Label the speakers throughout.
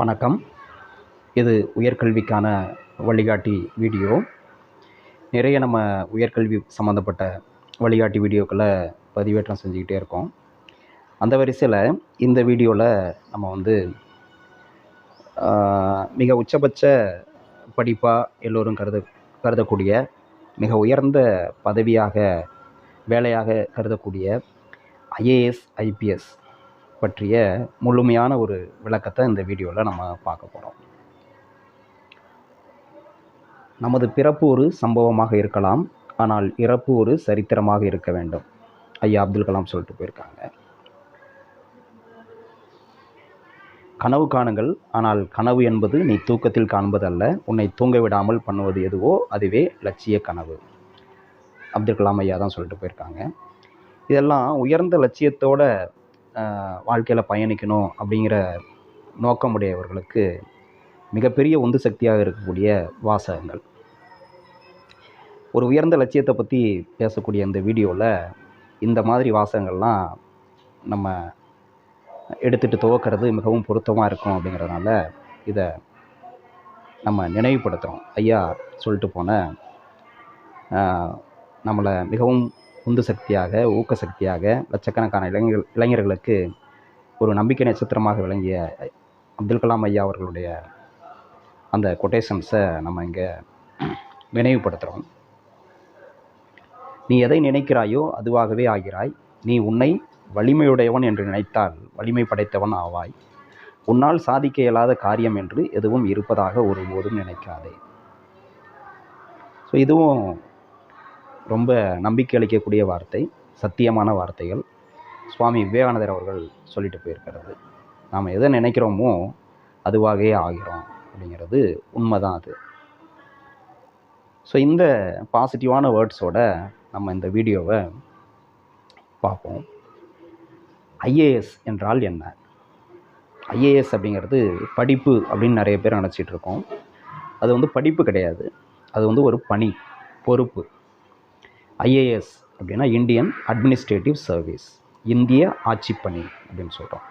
Speaker 1: வணக்கம். இது உயர்கல்விக்கான வழிகாட்டி வீடியோ. நிறைய நம்ம உயர்கல்வி சம்மந்தப்பட்ட வழிகாட்டி வீடியோக்களை பதிவேற்றம் செஞ்சுக்கிட்டே இருக்கோம். அந்த வரிசையில் இந்த வீடியோவில் நம்ம மிக உச்சபட்ச படிப்பாக எல்லோரும் கருதக்கூடிய மிக உயர்ந்த பதவியாக வேலையாக கருதக்கூடிய ஐஏஎஸ் ஐபிஎஸ் பற்றிய முழுமையான ஒரு விளக்கத்தை இந்த வீடியோவில் நம்ம பார்க்க போகிறோம். நமது பிறப்பு ஒரு சம்பவமாக இருக்கலாம், ஆனால் இறப்பு ஒரு சரித்திரமாக இருக்க வேண்டும். ஐயா அப்துல் கலாம் சொல்லிட்டு போயிருக்காங்க. கனவு காணுங்கள், ஆனால் கனவு என்பது நீ தூக்கத்தில் காண்பதல்ல, உன்னை தூங்க விடாமல் பண்ணுவது எதுவோ அதுவே லட்சிய கனவு. அப்துல் கலாம் ஐயா தான் சொல்லிட்டு போயிருக்காங்க. இதெல்லாம் உயர்ந்த லட்சியத்தோட வாழ்க்கையில் பயணிக்கணும் அப்படிங்கிற நோக்கமுடையவர்களுக்கு மிகப்பெரிய உந்து சக்தியாக இருக்கக்கூடிய வாசகங்கள். ஒரு உயர்ந்த லட்சியத்தை பற்றி பேசக்கூடிய இந்த வீடியோவில் இந்த மாதிரி வாசகங்கள்லாம் நம்ம எடுத்துகிட்டு துவக்கிறது மிகவும் பொருத்தமாக இருக்கும். அப்படிங்கிறதுனால இதை நம்ம நினைவுபடுத்துகிறோம். ஐயா சொல்லிட்டு போன நம்மளை மிகவும் உந்து சக்தியாக, ஊக்க சக்தியாக, லட்சக்கணக்கான இளைஞர்களுக்கு ஒரு நம்பிக்கை நட்சத்திரமாக விளங்கிய அப்துல் கலாம் ஐயா அவர்களுடைய அந்த கொட்டேஷன்ஸை நம்ம இங்கே நினைவுபடுத்துகிறோம். நீ எதை நினைக்கிறாயோ அதுவாகவே ஆகிறாய். நீ உன்னை வலிமையுடையவன் என்று நினைத்தால் வலிமை படைத்தவன் ஆவாய். உன்னால் சாதிக்க இயலாத காரியம் என்று எதுவும் இருப்பதாக ஒருபோதும் நினைக்காதே. ஸோ இதுவும் ரொம்ப நம்பிக்கை அளிக்கக்கூடிய வார்த்தை, சத்தியமான வார்த்தைகள். சுவாமி விவேகானந்தர் அவர்கள் சொல்லிட்டு போயிருக்கிறது. நாம் எதை நினைக்கிறோமோ அதுவாகவே ஆகிறோம் அப்படிங்கிறது உண்மைதான் அது. ஸோ இந்த பாசிட்டிவான வேர்ட்ஸோட நம்ம இந்த வீடியோவை பார்ப்போம். ஐஏஎஸ் என்றால் என்ன? ஐஏஎஸ் அப்படிங்கிறது படிப்பு அப்படின்னு நிறைய பேர் நினச்சிட்டு இருக்கோம். அது படிப்பு கிடையாது, அது ஒரு பணி, பொறுப்பு. ஐஏஎஸ் அப்படின்னா இந்தியன் அட்மினிஸ்ட்ரேட்டிவ் சர்வீஸ், இந்திய ஆட்சிப்பணி அப்படின்னு சொல்கிறோம்.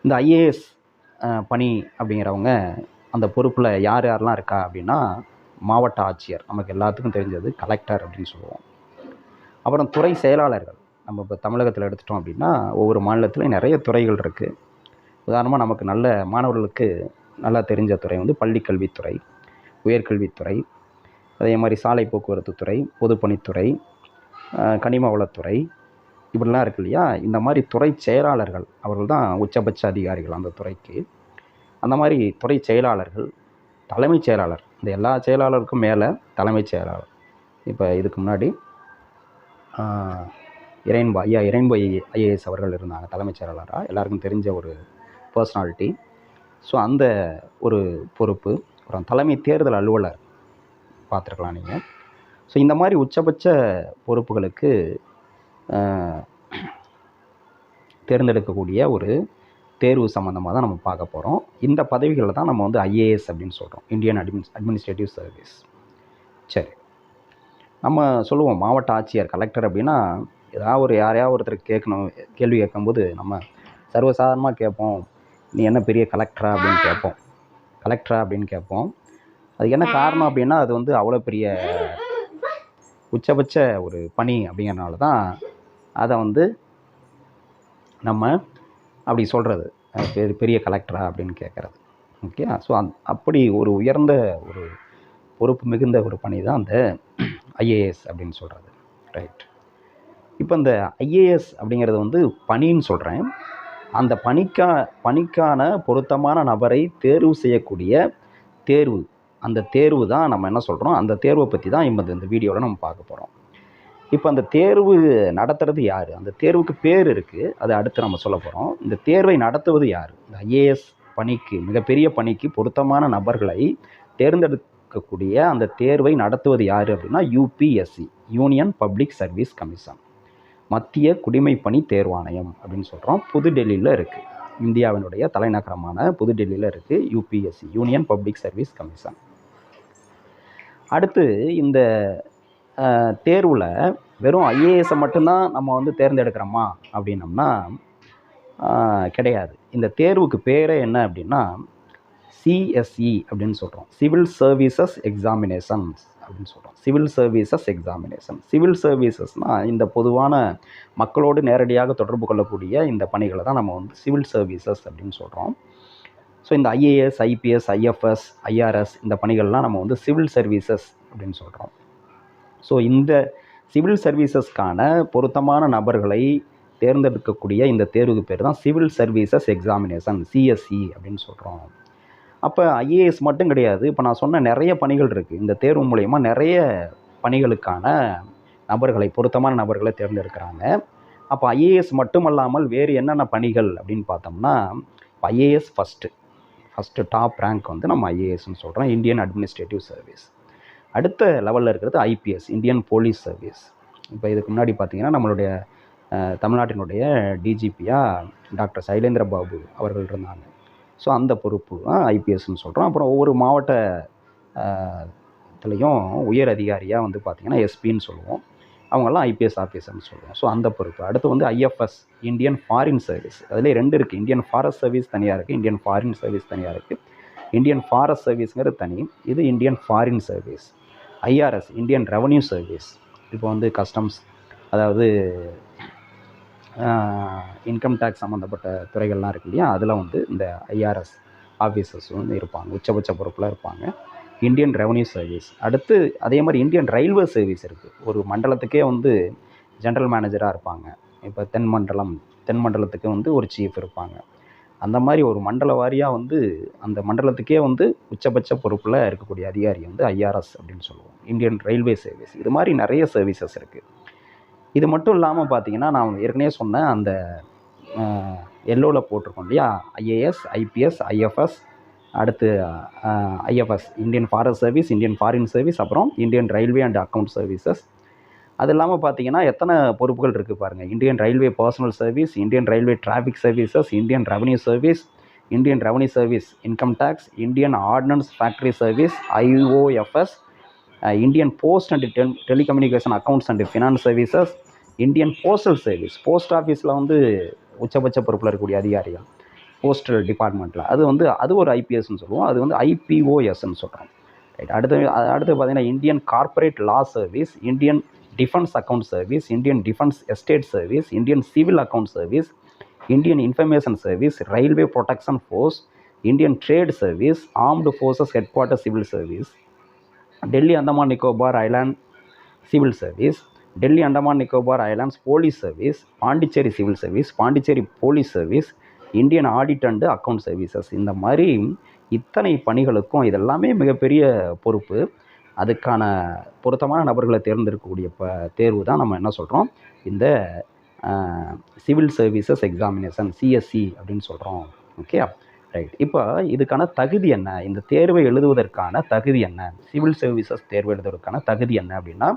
Speaker 1: இந்த ஐஏஎஸ் பணி அப்படிங்கிறவங்க அந்த பொறுப்பில் யார் யாரெல்லாம் இருக்கா அப்படின்னா, மாவட்ட ஆட்சியர், நமக்கு எல்லாத்துக்கும் தெரிஞ்சது கலெக்டர் அப்படின்னு சொல்லுவோம். அப்புறம் துறை செயலாளர்கள். நம்ம இப்போ தமிழகத்தில் எடுத்துட்டோம் அப்படின்னா ஒவ்வொரு மாநிலத்திலையும் நிறைய துறைகள் இருக்குது. உதாரணமாக நமக்கு நல்ல மாணவர்களுக்கு நல்லா தெரிஞ்ச துறை பள்ளிக்கல்வித்துறை, உயர்கல்வித்துறை, அதே மாதிரி சாலை போக்குவரத்து துறை, பொதுப்பணித்துறை, கனிம வளத்துறை, இப்படிலாம் இருக்கு இல்லையா? இந்த மாதிரி துறை செயலாளர்கள் அவர்கள் தான் உச்சபட்ச அதிகாரிகள் அந்த துறைக்கு. அந்த மாதிரி துறை செயலாளர்கள், தலைமைச் செயலாளர், இந்த எல்லா செயலாளருக்கும் மேலே தலைமைச் செயலாளர். இப்போ இதுக்கு முன்னாடி இறைன்பு ஐஏஎஸ் அவர்கள் இருந்தாங்க தலைமைச் செயலாளராக, எல்லாருக்கும் தெரிஞ்ச ஒரு பர்சனாலிட்டி. ஸோ அந்த ஒரு பொறுப்பு. அப்புறம் தலைமை தேர்தல் அலுவலர் பார்த்துருக்கலாம் நீங்கள். ஸோ இந்த மாதிரி உச்சபட்ச பொறுப்புகளுக்கு தேர்ந்தெடுக்கக்கூடிய ஒரு தேர்வு சம்மந்தமாக தான் நம்ம பார்க்க போகிறோம். இந்த பதவிகளில் தான் நம்ம ஐஏஎஸ் அப்படின்னு சொல்கிறோம், இந்தியன் அட்மினிஸ்ட்ரேட்டிவ் சர்வீஸ். சரி, நம்ம சொல்லுவோம் மாவட்ட ஆட்சியர், கலெக்டர் அப்படின்னா ஏதாவது யாரையாவது ஒருத்தர் கேள்வி கேட்கும்போது நம்ம சர்வசாதாரணமாக கேட்போம், நீ என்ன பெரிய கலெக்டரா அப்படின்னு கேட்போம். அதுக்கு என்ன காரணம் அப்படின்னா, அது அவ்வளோ பெரிய உச்சபட்ச ஒரு பணி அப்படிங்கிறனால தான் அதை நம்ம அப்படி சொல்கிறது, பெரிய கலெக்டரா அப்படின்னு கேட்குறது. ஓகே. ஸோ அப்படி ஒரு உயர்ந்த ஒரு பொறுப்பு மிகுந்த ஒரு பணி தான் அந்த ஐஏஎஸ் அப்படின்னு சொல்கிறது. ரைட். இப்போ இந்த ஐஏஎஸ் அப்படிங்கிறது பணின்னு சொல்கிறேன். அந்த பணிக்கான பொருத்தமான நபரை தேர்வு செய்யக்கூடிய தேர்வு, அந்த தேர்வு தான் நம்ம என்ன சொல்கிறோம், அந்த தேர்வை பற்றி தான் இந்த வீடியோவில் நம்ம பார்க்க போகிறோம். இப்போ அந்த தேர்வு நடத்துறது யார்? அந்த தேர்வுக்கு பேர் இருக்குது, அது அடுத்து நம்ம சொல்ல போகிறோம். இந்த தேர்வை நடத்துவது யார்? இந்த ஐஏஎஸ் பணிக்கு, மிகப்பெரிய பணிக்கு பொருத்தமான நபர்களை தேர்ந்தெடுக்கக்கூடிய அந்த தேர்வை நடத்துவது யார் அப்படின்னா UPSC, union public service commission, மத்திய குடிமைப்பணி தேர்வாணையம் அப்படின்னு சொல்கிறோம். புதுடெல்லியில் இருக்குது, இந்தியாவினுடைய தலைநகரமான புதுடெல்லியில் இருக்குது UPSC, union public service commission. அடுத்து இந்த தேர்வில் வெறும் ஐஏஎஸை மட்டும்தான் நம்ம தேர்ந்தெடுக்கிறோமா அப்படின்னம்னா கிடையாது. இந்த தேர்வுக்கு பேரே என்ன அப்படின்னா சிஎஸ்இ அப்படின்னு சொல்கிறோம், சிவில் சர்வீசஸ் எக்ஸாமினேஷன்ஸ் அப்படின்னு சொல்கிறோம். Civil services examination. சிவில் சர்வீசஸ்னால் இந்த பொதுவான மக்களோடு நேரடியாக தொடர்பு கொள்ளக்கூடிய இந்த பணிகளை தான் நம்ம வந்து சிவில் சர்வீசஸ் அப்படின்னு சொல்கிறோம். ஸோ இந்த ஐஏஎஸ், ஐபிஎஸ், ஐஎஃப்எஸ், ஐஆர்எஸ் இந்த பணிகள்லாம் நம்ம வந்து சிவில் சர்வீசஸ் அப்படின்னு சொல்கிறோம். ஸோ இந்த சிவில் சர்வீசஸ்க்கான பொருத்தமான நபர்களை தேர்ந்தெடுக்கக்கூடிய இந்த தேர்வுக்கு பேர் தான் சிவில் சர்வீசஸ் எக்ஸாமினேஷன், சிஎஸ்இ அப்படின்னு சொல்கிறோம். அப்போ ஐஏஎஸ் மட்டும் கிடையாது, இப்போ நான் சொன்ன நிறைய பணிகள் இருக்குது. இந்த தேர்வு மூலயமா நிறைய பணிகளுக்கான நபர்களை, பொருத்தமான நபர்களை தேர்ந்தெடுக்கிறாங்க. அப்போ ஐஏஎஸ் மட்டுமல்லாமல் வேறு என்னென்ன பணிகள் அப்படின்னு பார்த்தோம்னா, ஐஏஎஸ் ஃபஸ்ட்டு டாப் ரேங்க் வந்து நம்ம ஐஏஎஸ்ன்னு சொல்கிறோம், இந்தியன் அட்மினிஸ்ட்ரேட்டிவ் சர்வீஸ். அடுத்த லெவலில் இருக்கிறது ஐபிஎஸ், இந்தியன் போலீஸ் சர்வீஸ். இப்போ இதுக்கு முன்னாடி பார்த்திங்கன்னா நம்மளுடைய தமிழ்நாட்டினுடைய டிஜிபியாக டாக்டர் சைலேந்திர பாபு அவர்கள் இருந்தாங்க. ஸோ அந்த பொறுப்பு ஐபிஎஸ்ன்னு சொல்கிறோம். அப்புறம் ஒவ்வொரு மாவட்டத்துலேயும் உயர் அதிகாரியாக வந்து பார்த்திங்கன்னா எஸ்பின்னு சொல்லுவோம், அவங்கெல்லாம் ஐபிஎஸ் ஆஃபீஸர்னு சொல்லுவோம். ஸோ அந்த பொறுப்பு. அடுத்து வந்து ஐஎஃப்எஸ், இந்தியன் ஃபாரின் சர்வீஸ். அதில் 2 இருக்குது, இந்தியன் ஃபாரஸ்ட் சர்வீஸ் தனியாக இருக்குது, இந்தியன் ஃபாரின் சர்வீஸ் தனியாக இருக்குது. இந்தியன் ஃபாரஸ்ட் சர்வீஸுங்கிறது தனி, இது Indian foreign service. IRS, Indian revenue service. இப்போ வந்து கஸ்டம்ஸ், அதாவது இன்கம் டேக்ஸ் சம்மந்தப்பட்ட துறைகள்லாம் இருக்கு இல்லையா, அதில் வந்து இந்த ஐஆர்எஸ் ஆஃபீஸர்ஸ் வந்து இருப்பாங்க, உச்சபட்ச பொறுப்பில் இருப்பாங்க. Indian revenue service. அடுத்து அதே மாதிரி இந்தியன் ரயில்வே சர்வீஸ் இருக்குது. ஒரு மண்டலத்துக்கே வந்து ஜென்ரல் மேனேஜராக இருப்பாங்க. இப்போ தென் மண்டலத்துக்கு வந்து ஒரு சீஃப் இருப்பாங்க. அந்த மாதிரி ஒரு மண்டல வாரியாக வந்து அந்த மண்டலத்துக்கே வந்து உச்சபட்ச பொறுப்பில் இருக்கக்கூடிய அதிகாரி வந்து ஐஆர்எஸ் அப்படின்னு சொல்லுவோம், இந்தியன் ரயில்வே சர்வீஸ். இது மாதிரி நிறைய சர்வீசஸ் இருக்குது. இது மட்டும் இல்லாமல் பார்த்தீங்கன்னா, நான் ஏற்கனவே சொன்னேன் அந்த எல்லோவில் போட்டிருக்கோம் இல்லையா, ஐஏஎஸ், ஐபிஎஸ், ஐஎஃப்எஸ், அடுத்து IFS Indian forest service, Indian foreign service, அப்புறம் Indian railway and account services. அது இல்லாமல் பார்த்தீங்கன்னா எத்தனை பொறுப்புகள் இருக்குது பாருங்கள். Indian railway personnel service, Indian railway traffic services, Indian revenue service, Indian revenue service income tax, Indian ordnance factory service, IOFS, Indian post and telecommunication accounts and finance services, Indian postal service. Post ஆஃபீஸில் வந்து உச்சபட்ச பொறுப்பில் இருக்கக்கூடிய அதிகாரிகள் postal டிபார்ட்மெண்ட்டில், அது வந்து அது ஒரு ஐபிஎஸ்ன்னு சொல்லுவோம், அது வந்து ஐபிஓஎஸ்ன்னு சொல்கிறோம். ரைட். அடுத்து பார்த்தீங்கன்னா Indian corporate law service, Indian defence account service, Indian defence estate service, Indian civil account service, Indian information service, railway protection force, Indian trade service, armed forces head quarter civil service, Delhi Andaman Nicobar island civil service, Delhi Andaman Nicobar islands police service, Pondicherry civil service, Pondicherry police service, Indian audit and account services. இந்த மாதிரி இத்தனை பணிகளுக்கும் இதெல்லாமே மிகப்பெரிய பொறுப்பு. அதுக்கான பொருத்தமான நபர்களை தேர்ந்தெடுக்கக்கூடிய தேர்வு தான் நம்ம என்ன சொல்கிறோம், இந்த சிவில் சர்வீசஸ் எக்ஸாமினேஷன், சிஎஸ்சி அப்படின்னு சொல்கிறோம். Okay, right. இப்போ இதுக்கான தகுதி என்ன, இந்த தேர்வை எழுதுவதற்கான தகுதி என்ன, சிவில் சர்வீசஸ் தேர்வு எழுதுவதற்கான தகுதி என்ன அப்படின்னா,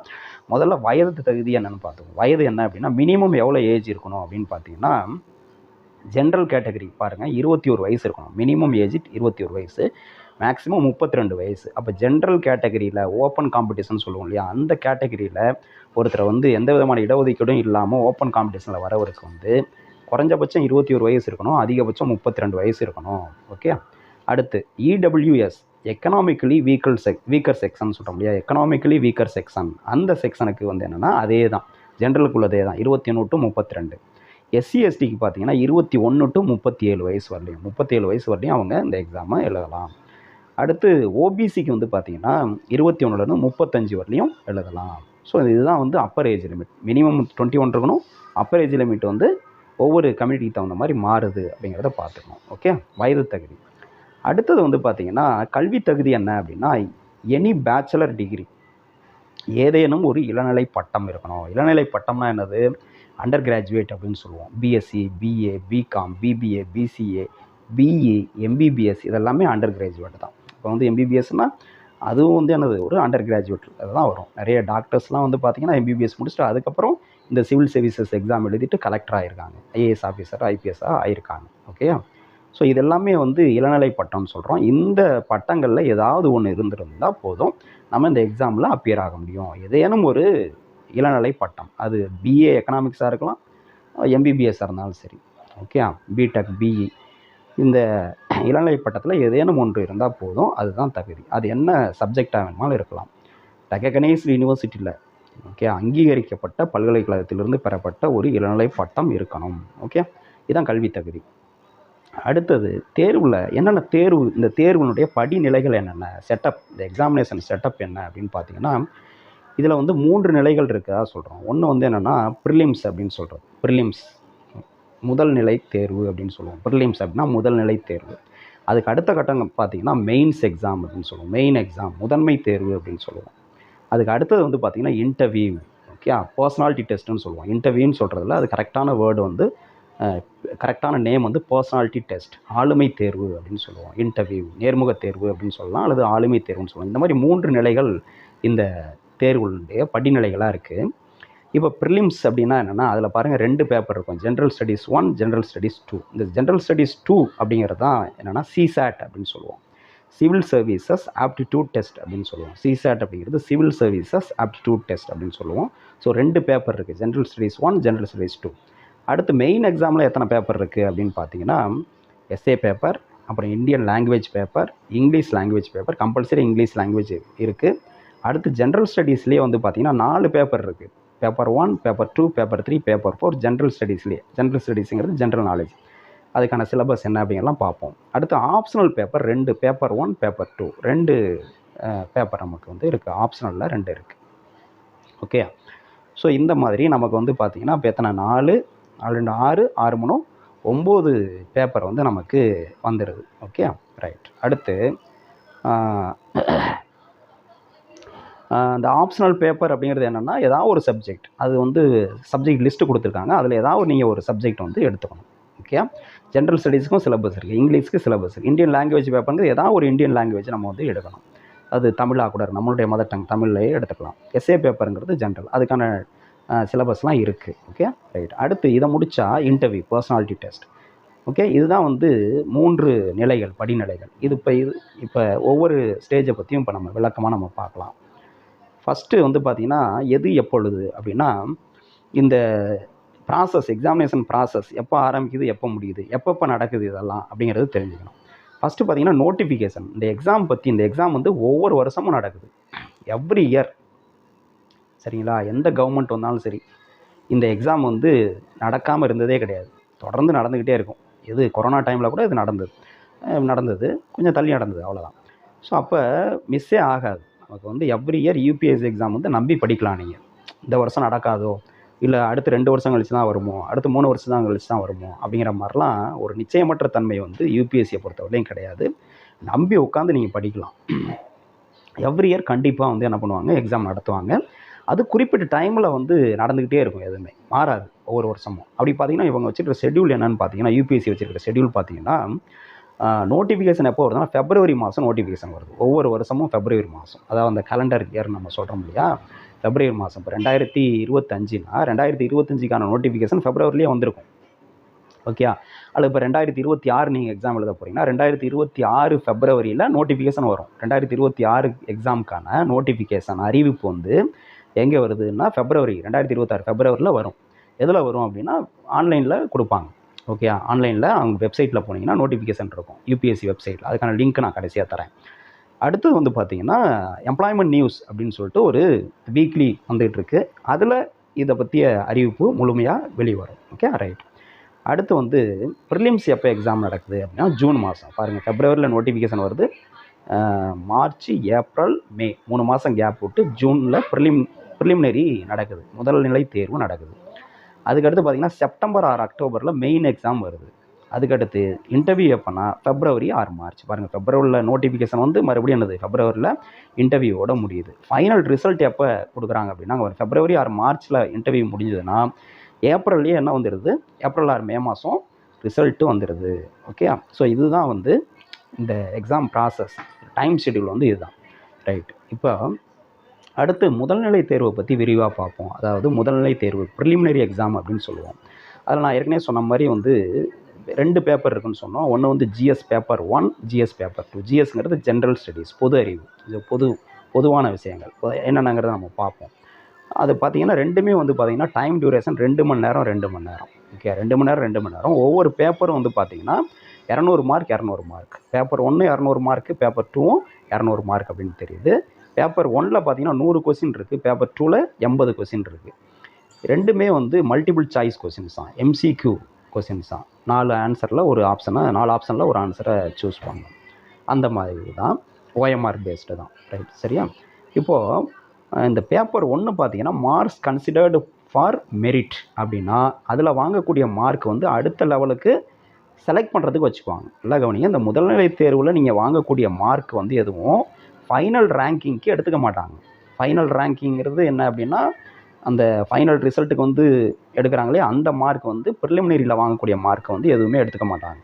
Speaker 1: முதல்ல வயது தகுதி என்னன்னு பார்த்துக்கோங்க. வயது என்ன அப்படின்னா, மினிமம் எவ்வளோ ஏஜ் இருக்கணும் அப்படின்னு பார்த்தீங்கன்னா, ஜென்ரல் கேட்டகரி பாருங்கள் 21 வயசு இருக்கணும். மினிமம் ஏஜ் 21 வயசு, மேக்ஸிமம் 32 வயசு. அப்போ ஜென்ரல் கேட்டகரியில் ஓப்பன் காம்படிஷன் சொல்லுவோம் இல்லையா, அந்த கேட்டகரியில் ஒருத்தரை வந்து எந்த விதமான இடஒதுக்கீடும் இல்லாமல் ஓப்பன் காம்படிஷனில் வரவருக்கு வந்து குறைஞ்சபட்சம் 21 வயசு இருக்கணும், அதிகபட்சம் 32 வயசு இருக்கணும். ஓகே. அடுத்து இடபிள்யூஎஸ், எக்கனாமிக்கலி வீக்கர் செக்ஷன் சொல்கிறோம் இல்லையா, எக்கனாமிக்கலி வீக்கர் செக்ஷன், அந்த செக்ஷனுக்கு வந்து என்னென்னா அதே தான், ஜென்ரலுக்குள்ளதே தான், 21 to 32. எஸ்சி எஸ்டிக்கு பார்த்தீங்கன்னா 21 to 37 வயசு வரலையும், 37 வயசு வரலையும் அவங்க இந்த எக்ஸாமை எழுதலாம். அடுத்து ஓபிசிக்கு வந்து பார்த்தீங்கன்னா 21 to 35 வரலையும் எழுதலாம். ஸோ இதுதான் வந்து அப்பர் ஏஜ் லிமிட். மினிமம் 21 இருக்கணும், அப்பர் ஏஜ் லிமிட் வந்து ஒவ்வொரு கம்யூனிட்டிக்கு தகுந்த மாதிரி மாறுது அப்படிங்கிறத பார்த்துக்கணும். ஓகே, வயது தகுதி. அடுத்தது வந்து பார்த்திங்கன்னா கல்வி தகுதி என்ன அப்படின்னா, எனி பேச்சுலர் டிகிரி, ஏதேனும் ஒரு இளநிலை பட்டம் இருக்கணும். இளநிலை பட்டம்னா என்னது, அண்டர் கிராஜுவேட் அப்படின்னு சொல்லுவோம். BSc, BA, BCom, BBA, BCA, BE, MBBS இதெல்லாமே அண்டர் கிராஜுவேட் தான். இப்போ வந்து எம்பிபிஎஸ்னால் அதுவும் வந்து என்னது ஒரு அண்டர் கிராஜுவேட் அதுதான் வரும். நிறைய டாக்டர்ஸ்லாம் வந்து பார்த்திங்கன்னா எம்பிபிஎஸ் முடிச்சுட்டு அதுக்கப்புறம் இந்த சிவில் சர்வீசஸ் எக்ஸாம் எழுதிட்டு கலெக்டர் ஆகிருக்காங்க, ஐஏஎஸ் ஆஃபீஸர், ஐபிஎஸ்ஸாக ஆகிருக்காங்க. ஓகே. ஸோ இதெல்லாமே வந்து இளநிலை பட்டம்னு சொல்கிறோம். இந்த பட்டங்களில் ஏதாவது ஒன்று இருந்திருந்தால் போதும், நம்ம இந்த எக்ஸாமில் அப்பியர் ஆக முடியும். ஏதேனும் ஒரு இளநிலை பட்டம், அது பிஏ எக்கனாமிக்ஸாக இருக்கலாம், எம்பிபிஎஸ்ஸாக இருந்தாலும் சரி. ஓகே, பிடெக், பிஇ, இந்த இளநிலை பட்டத்தில் ஏதேனும் ஒன்று இருந்தால் போதும், அதுதான் தகுதி. அது என்ன சப்ஜெக்டாக வேணுமாலும் இருக்கலாம். ரெகக்னைஸ்டு யூனிவர்சிட்டியில் ஓகே அங்கீகரிக்கப்பட்ட பல்கலைக்கழகத்திலிருந்து பெறப்பட்ட ஒரு இளநிலை பட்டம் இருக்கணும். ஓகே, இதுதான் கல்வி தகுதி. அடுத்தது தேர்வில் என்னென்ன தேர்வு, இந்த தேர்வினுடைய படிநிலைகள் என்னென்ன, செட்டப், இந்த எக்ஸாமினேஷன் செட்டப் என்ன அப்படின்னு பார்த்தீங்கன்னா, இதில் வந்து 3 நிலைகள் இருக்குதா சொல்கிறோம். ஒன்று வந்து என்னென்னா ப்ரிலிம்ஸ் அப்படின்னு சொல்கிறது. ப்ரிலிம்ஸ் முதல் நிலை தேர்வு அப்படின்னு சொல்லுவோம். ப்ரிலிம்ஸ் அப்படின்னா முதல் நிலை தேர்வு. அதுக்கு அடுத்த கட்டம் பார்த்தீங்கன்னா மெயின்ஸ் எக்ஸாம் அப்படின்னு சொல்லுவோம். மெயின் எக்ஸாம் முதன்மை தேர்வு அப்படின்னு சொல்லுவோம். அதுக்கு அடுத்தது வந்து பார்த்திங்கன்னா இன்டர்வியூ. ஓகே, பர்சனாலிட்டி டெஸ்ட்டுன்னு சொல்லுவோம். இன்டர்வியூன்னு சொல்கிறதுல அது கரெக்டான வேர்டு வந்து கரெக்டான நேம் வந்து பர்சனாலிட்டி டெஸ்ட், ஆளுமை தேர்வு அப்படின்னு சொல்லுவோம். இன்டர்வியூ நேர்முக தேர்வு அப்படின்னு சொல்லலாம், அல்லது ஆளுமை தேர்வுன்னு சொல்லுவோம். இந்த மாதிரி 3 நிலைகள் இந்த தேர்வுடைய படிநிலைகளாக இருக்குது. இப்போ ப்ரிலிம்ஸ் அப்படின்னா என்னென்னா, அதில் பாருங்கள் 2 பேப்பர் இருக்கும். General studies 1, general studies 2. இந்த ஜென்ரல் ஸ்டடீஸ் 2 அப்படிங்கிறது தான் என்னென்னா சிசாட் அப்படின்னு சொல்லுவோம். சிவில் சர்வீசஸ் ஆப்டிடியூட் டெஸ்ட் அப்படின்னு சொல்லுவோம். சிசாட் அப்படிங்கிறது சிவில் சர்வீசஸ் ஆப்டிடியூட் டெஸ்ட் அப்படின்னு சொல்லுவோம். ஸோ 2 பேப்பர் இருக்குது, ஜென்ரல் ஸ்டடீஸ் 1, ஜென்ரல் ஸ்டடீஸ் 2. அடுத்து மெயின் எக்ஸாமில் எத்தனை பேப்பர் இருக்குது அப்படின்னு பார்த்தீங்கன்னா, எஸ்ஏ பேப்பர், அப்புறம் Indian language paper, English language paper, compulsory English language இருக்குது. அடுத்து ஜென்ரல் ஸ்டடீஸ்லேயே வந்து பார்த்திங்கன்னா 4 பேப்பர் இருக்குது. Paper 1, paper 2, paper 3, paper 4 general ஸ்டடீஸ்லேயே. ஜென்ரல் ஸ்டடீஸுங்கிறது ஜென்ரல் நாலேஜ். அதுக்கான சிலபஸ் என்ன அப்படிங்கலாம் பார்ப்போம். அடுத்து optional paper 2, paper 1, paper 2 2 paper நமக்கு வந்து இருக்குது. ஆப்ஷனலில் 2 இருக்குது. ஓகே, ஸோ இந்த மாதிரி நமக்கு வந்து பார்த்திங்கன்னா இப்போ எத்தனை 4, 4, 2, 6, 6, 3, 9 பேப்பர் வந்து நமக்கு வந்துடுது. Okay, right. அடுத்து அந்த ஆப்ஷனல் பேப்பர் அப்படிங்கிறது என்னென்னா, ஏதாவது ஒரு சப்ஜெக்ட், அது வந்து சப்ஜெக்ட் லிஸ்ட்டு கொடுத்துருக்காங்க, அதில் ஏதாவது நீங்கள் ஒரு சப்ஜெக்ட் வந்து எடுத்துக்கணும். ஓகே, ஜென்ரல் ஸ்டடீஸுக்கும் சிலபஸ் இருக்குது, இங்கிலீஷ்க்கு சிலபஸ் இருக்குது. இந்தியன் லாங்குவேஜ் பேப்பருங்கிறது ஏதாவது ஒரு இந்தியன் லாங்குவேஜ் நம்ம வந்து எடுக்கணும். அது தமிழாக கூட நம்மளுடைய மதர் டங் தமிழ்லேயே எடுத்துக்கலாம். எஸ்ஏ பேப்பருங்கிறது ஜென்ரல், அதுக்கான சிலபஸ்லாம் இருக்குது. Okay, right. அடுத்து இதை முடித்தா இன்டர்வியூ, பர்சனாலிட்டி டெஸ்ட். ஓகே, இதுதான் வந்து 3 நிலைகள், படிநிலைகள். இது இப்போ ஒவ்வொரு ஸ்டேஜை பற்றியும் இப்போ நம்ம விளக்கமாக நம்ம பார்க்கலாம். ஃபஸ்ட்டு வந்து பார்த்திங்கன்னா எது எப்பொழுது அப்படின்னா, இந்த ப்ராசஸ், எக்ஸாமினேஷன் ப்ராசஸ் எப்போ ஆரம்பிக்குது, எப்போ முடியுது, எப்பப்போ நடக்குது இதெல்லாம் அப்படிங்கிறது தெரிஞ்சுக்கணும். ஃபஸ்ட்டு பார்த்திங்கன்னா நோட்டிஃபிகேஷன். இந்த எக்ஸாம் பற்றி, இந்த எக்ஸாம் வந்து ஒவ்வொரு வருஷமும் நடக்குது, எவ்ரி இயர். சரிங்களா, எந்த கவர்மெண்ட் வந்தாலும் சரி இந்த எக்ஸாம் வந்து நடக்காமல் இருந்ததே கிடையாது, தொடர்ந்து நடந்துக்கிட்டே இருக்கும். இது கொரோனா டைமில் கூட இது நடந்தது, கொஞ்சம் தள்ளி நடந்தது, அவ்வளோதான். ஸோ அப்போ மிஸ்ஸே ஆகாது நமக்கு வந்து எவ்ரி இயர் யூபிஎஸ்சி எக்ஸாம் வந்து நம்பி படிக்கலாம். நீங்கள் இந்த வருஷம் நடக்காதோ, இல்லை அடுத்து 2 வருஷம் கழிச்சு தான் வருமோ, அடுத்து 3 வருஷம் தான் கழிச்சு தான் வருமோ அப்படிங்கிற மாதிரிலாம் ஒரு நிச்சயமற்ற தன்மை வந்து யூபிஎஸ்சியை பொறுத்தவரையும் கிடையாது. நம்பி உட்காந்து நீங்கள் படிக்கலாம். எவ்ரி இயர் கண்டிப்பாக வந்து என்ன பண்ணுவாங்க, எக்ஸாம் நடத்துவாங்க. அது குறிப்பிட்ட டைமில் வந்து நடந்துக்கிட்டே இருக்கும், எதுவுமே மாறாது ஒவ்வொரு வருஷமும். அப்படி பார்த்தீங்கன்னா இவங்க வச்சுருக்கிற ஷெட்யூல் என்னென்னு பார்த்தீங்கன்னா, யூபிஎஸ்சி வச்சுருக்கிற ஷெட்யூல் பார்த்தீங்கன்னா, நோட்டிஃபிகேஷன் எப்போ வருதுன்னா ஃபெப்ரவரி மாதம் நோட்டிஃபிகேஷன் வருது. ஒவ்வொரு வருஷமும் ஃபெப்ரவரி மாதம், அதாவது அந்த கேலண்டர் இயர் நம்ம சொல்கிறோம் இல்லையா, ஃபெப்ரவரி மாதம். இப்போ 2025னா 2025க்கான நோட்டிஃபிகேஷன் ஃபெப்ரவரிலேயே வந்திருக்கும். ஓகே, அல்லது இப்போ 2026 நீங்கள் எக்ஸாம் எழுத போகிறீங்கன்னா 2026 ஃபெப்ரவரியில் நோட்டிஃபிகேஷன் வரும். 2026 எக்ஸாமுக்கான நோட்டிஃபிகேஷன் அறிவிப்பு வந்து எங்கே வருதுன்னா ஃபெப்ரவரி 2026 ஃபெப்ரவரியில் வரும். எதில் வரும் அப்படின்னா ஆன்லைனில் கொடுப்பாங்க. ஓகே, ஆன்லைனில் அவங்க வெப்சைட்டில் போனீங்கன்னா நோட்டிஃபிகேஷன் இருக்கும், யூபிஎஸ்சி வெப்சைட்டில். அதுக்கான லிங்க் நான் கடைசியாக தரேன். அடுத்து வந்து பார்த்திங்கன்னா எம்ப்ளாய்மெண்ட் நியூஸ் அப்படின்னு சொல்லிட்டு ஒரு வீக்லி வந்துகிட்டு இருக்குது. அதில் இதை பற்றிய அறிவிப்பு முழுமையாக வெளிவரும். Okay, right. அடுத்து வந்து ப்ரிலிம்ஸ் எப்போ எக்ஸாம் நடக்குது அப்படின்னா ஜூன் மாதம். பாருங்கள், ஃபெப்ரவரியில் நோட்டிஃபிகேஷன் வருது, மார்ச், ஏப்ரல், மே 3 மாதம் கேப் விட்டு ஜூனில் ப்ரிலிமினரி நடக்குது, முதல் நிலை தேர்வு நடக்குது. அதுக்கடுத்து பார்த்திங்கன்னா செப்டம்பர் ஆர் அக்டோபரில் மெயின் எக்ஸாம் வருது. அதுக்கடுத்து இன்டர்வியூ எப்போனா ஃபெப்ரவரி ஆர் மார்ச். பாருங்கள், ஃபெப்ரவரியில் நோட்டிஃபிகேஷன் வந்து மறுபடியும் என்னது ஃபெப்ரவரியில் இன்டர்வியூவோட முடியுது. ஃபைனல் ரிசல்ட் எப்போ கொடுக்குறாங்க அப்படின்னா ஒரு ஃபெப்ரவரி ஆர் மார்ச்சில் இன்டர்வியூ முடிஞ்சதுன்னா ஏப்ரல்லையே என்ன வந்துடுது, ஏப்ரல் ஆர் மே மாதம் ரிசல்ட்டு வந்துடுது. ஓகே, ஸோ இதுதான் வந்து இந்த எக்ஸாம் ப்ராசஸ், டைம் ஷெட்யூல் வந்து இதுதான். ரைட். இப்போ அடுத்து முதல்நிலை தேர்வை பற்றி விரிவாக பார்ப்போம். அதாவது முதல்நிலை தேர்வு ப்ரிலிமினரி எக்ஸாம் அப்படின்னு சொல்லுவோம். அதில் நான் ஏற்கனவே சொன்ன மாதிரி வந்து 2 பேப்பர் இருக்குதுன்னு சொன்னோம். ஒன்று வந்து ஜிஎஸ் பேப்பர் 1, ஜிஎஸ் பேப்பர் 2. ஜிஎஸ்ங்கிறது ஜென்ரல் ஸ்டடீஸ், பொது அறிவு, இது பொதுவான விஷயங்கள் என்னென்னங்கிறத நம்ம பார்ப்போம். அது பார்த்திங்கன்னா ரெண்டுமே வந்து பார்த்திங்கன்னா டைம் டியூரேஷன் 2 மணி நேரம் 2 மணி நேரம். ஓகே, 2 மணி நேரம் 2 மணி நேரம். ஒவ்வொரு பேப்பரும் வந்து பார்த்திங்கன்னா 200 mark 200 mark. Paper 1 200 mark, paper 2ம் 200 மார்க் அப்படின்னு தெரியுது. பேப்பர் 1ல் பார்த்தீங்கன்னா 100 கொஸ்டின் இருக்குது, பேப்பர் 2ல் 80 கொஸ்டின் இருக்குது. ரெண்டுமே வந்து மல்டிபிள் சாய்ஸ் கொஸ்டின்ஸ் தான், எம்சிக்யூ கொஸ்டின்ஸ் தான். 4 ஆன்சரில் ஒரு ஆப்ஷனை, 4 ஆப்ஷனில் ஒரு ஆன்சரை சூஸ் பண்ணணும். அந்த மாதிரி தான் OMR பேஸ்டு தான். ரைட், சரியா? இப்போது இந்த பேப்பர் 1 பார்த்தீங்கன்னா மார்க்ஸ் கன்சிடர்டு ஃபார் மெரிட் அப்படின்னா அதில் வாங்கக்கூடிய மார்க் வந்து அடுத்த லெவலுக்கு செலக்ட் பண்ணுறதுக்கு வச்சுக்குவாங்க. நல்லா கவனிங்க, இந்த முதல்நிலை தேர்வில் நீங்கள் வாங்கக்கூடிய மார்க் வந்து எதுவும் ஃபைனல் ரேங்கிங்க்கு எடுத்துக்க மாட்டாங்க. ஃபைனல் ரேங்கிங்கிறது என்ன அப்படின்னா அந்த ஃபைனல் ரிசல்ட்டுக்கு வந்து எடுக்கிறாங்களே அந்த மார்க் வந்து ப்ரிலிமினரியில் வாங்கக்கூடிய மார்க்கை வந்து எதுவுமே எடுத்துக்க மாட்டாங்க.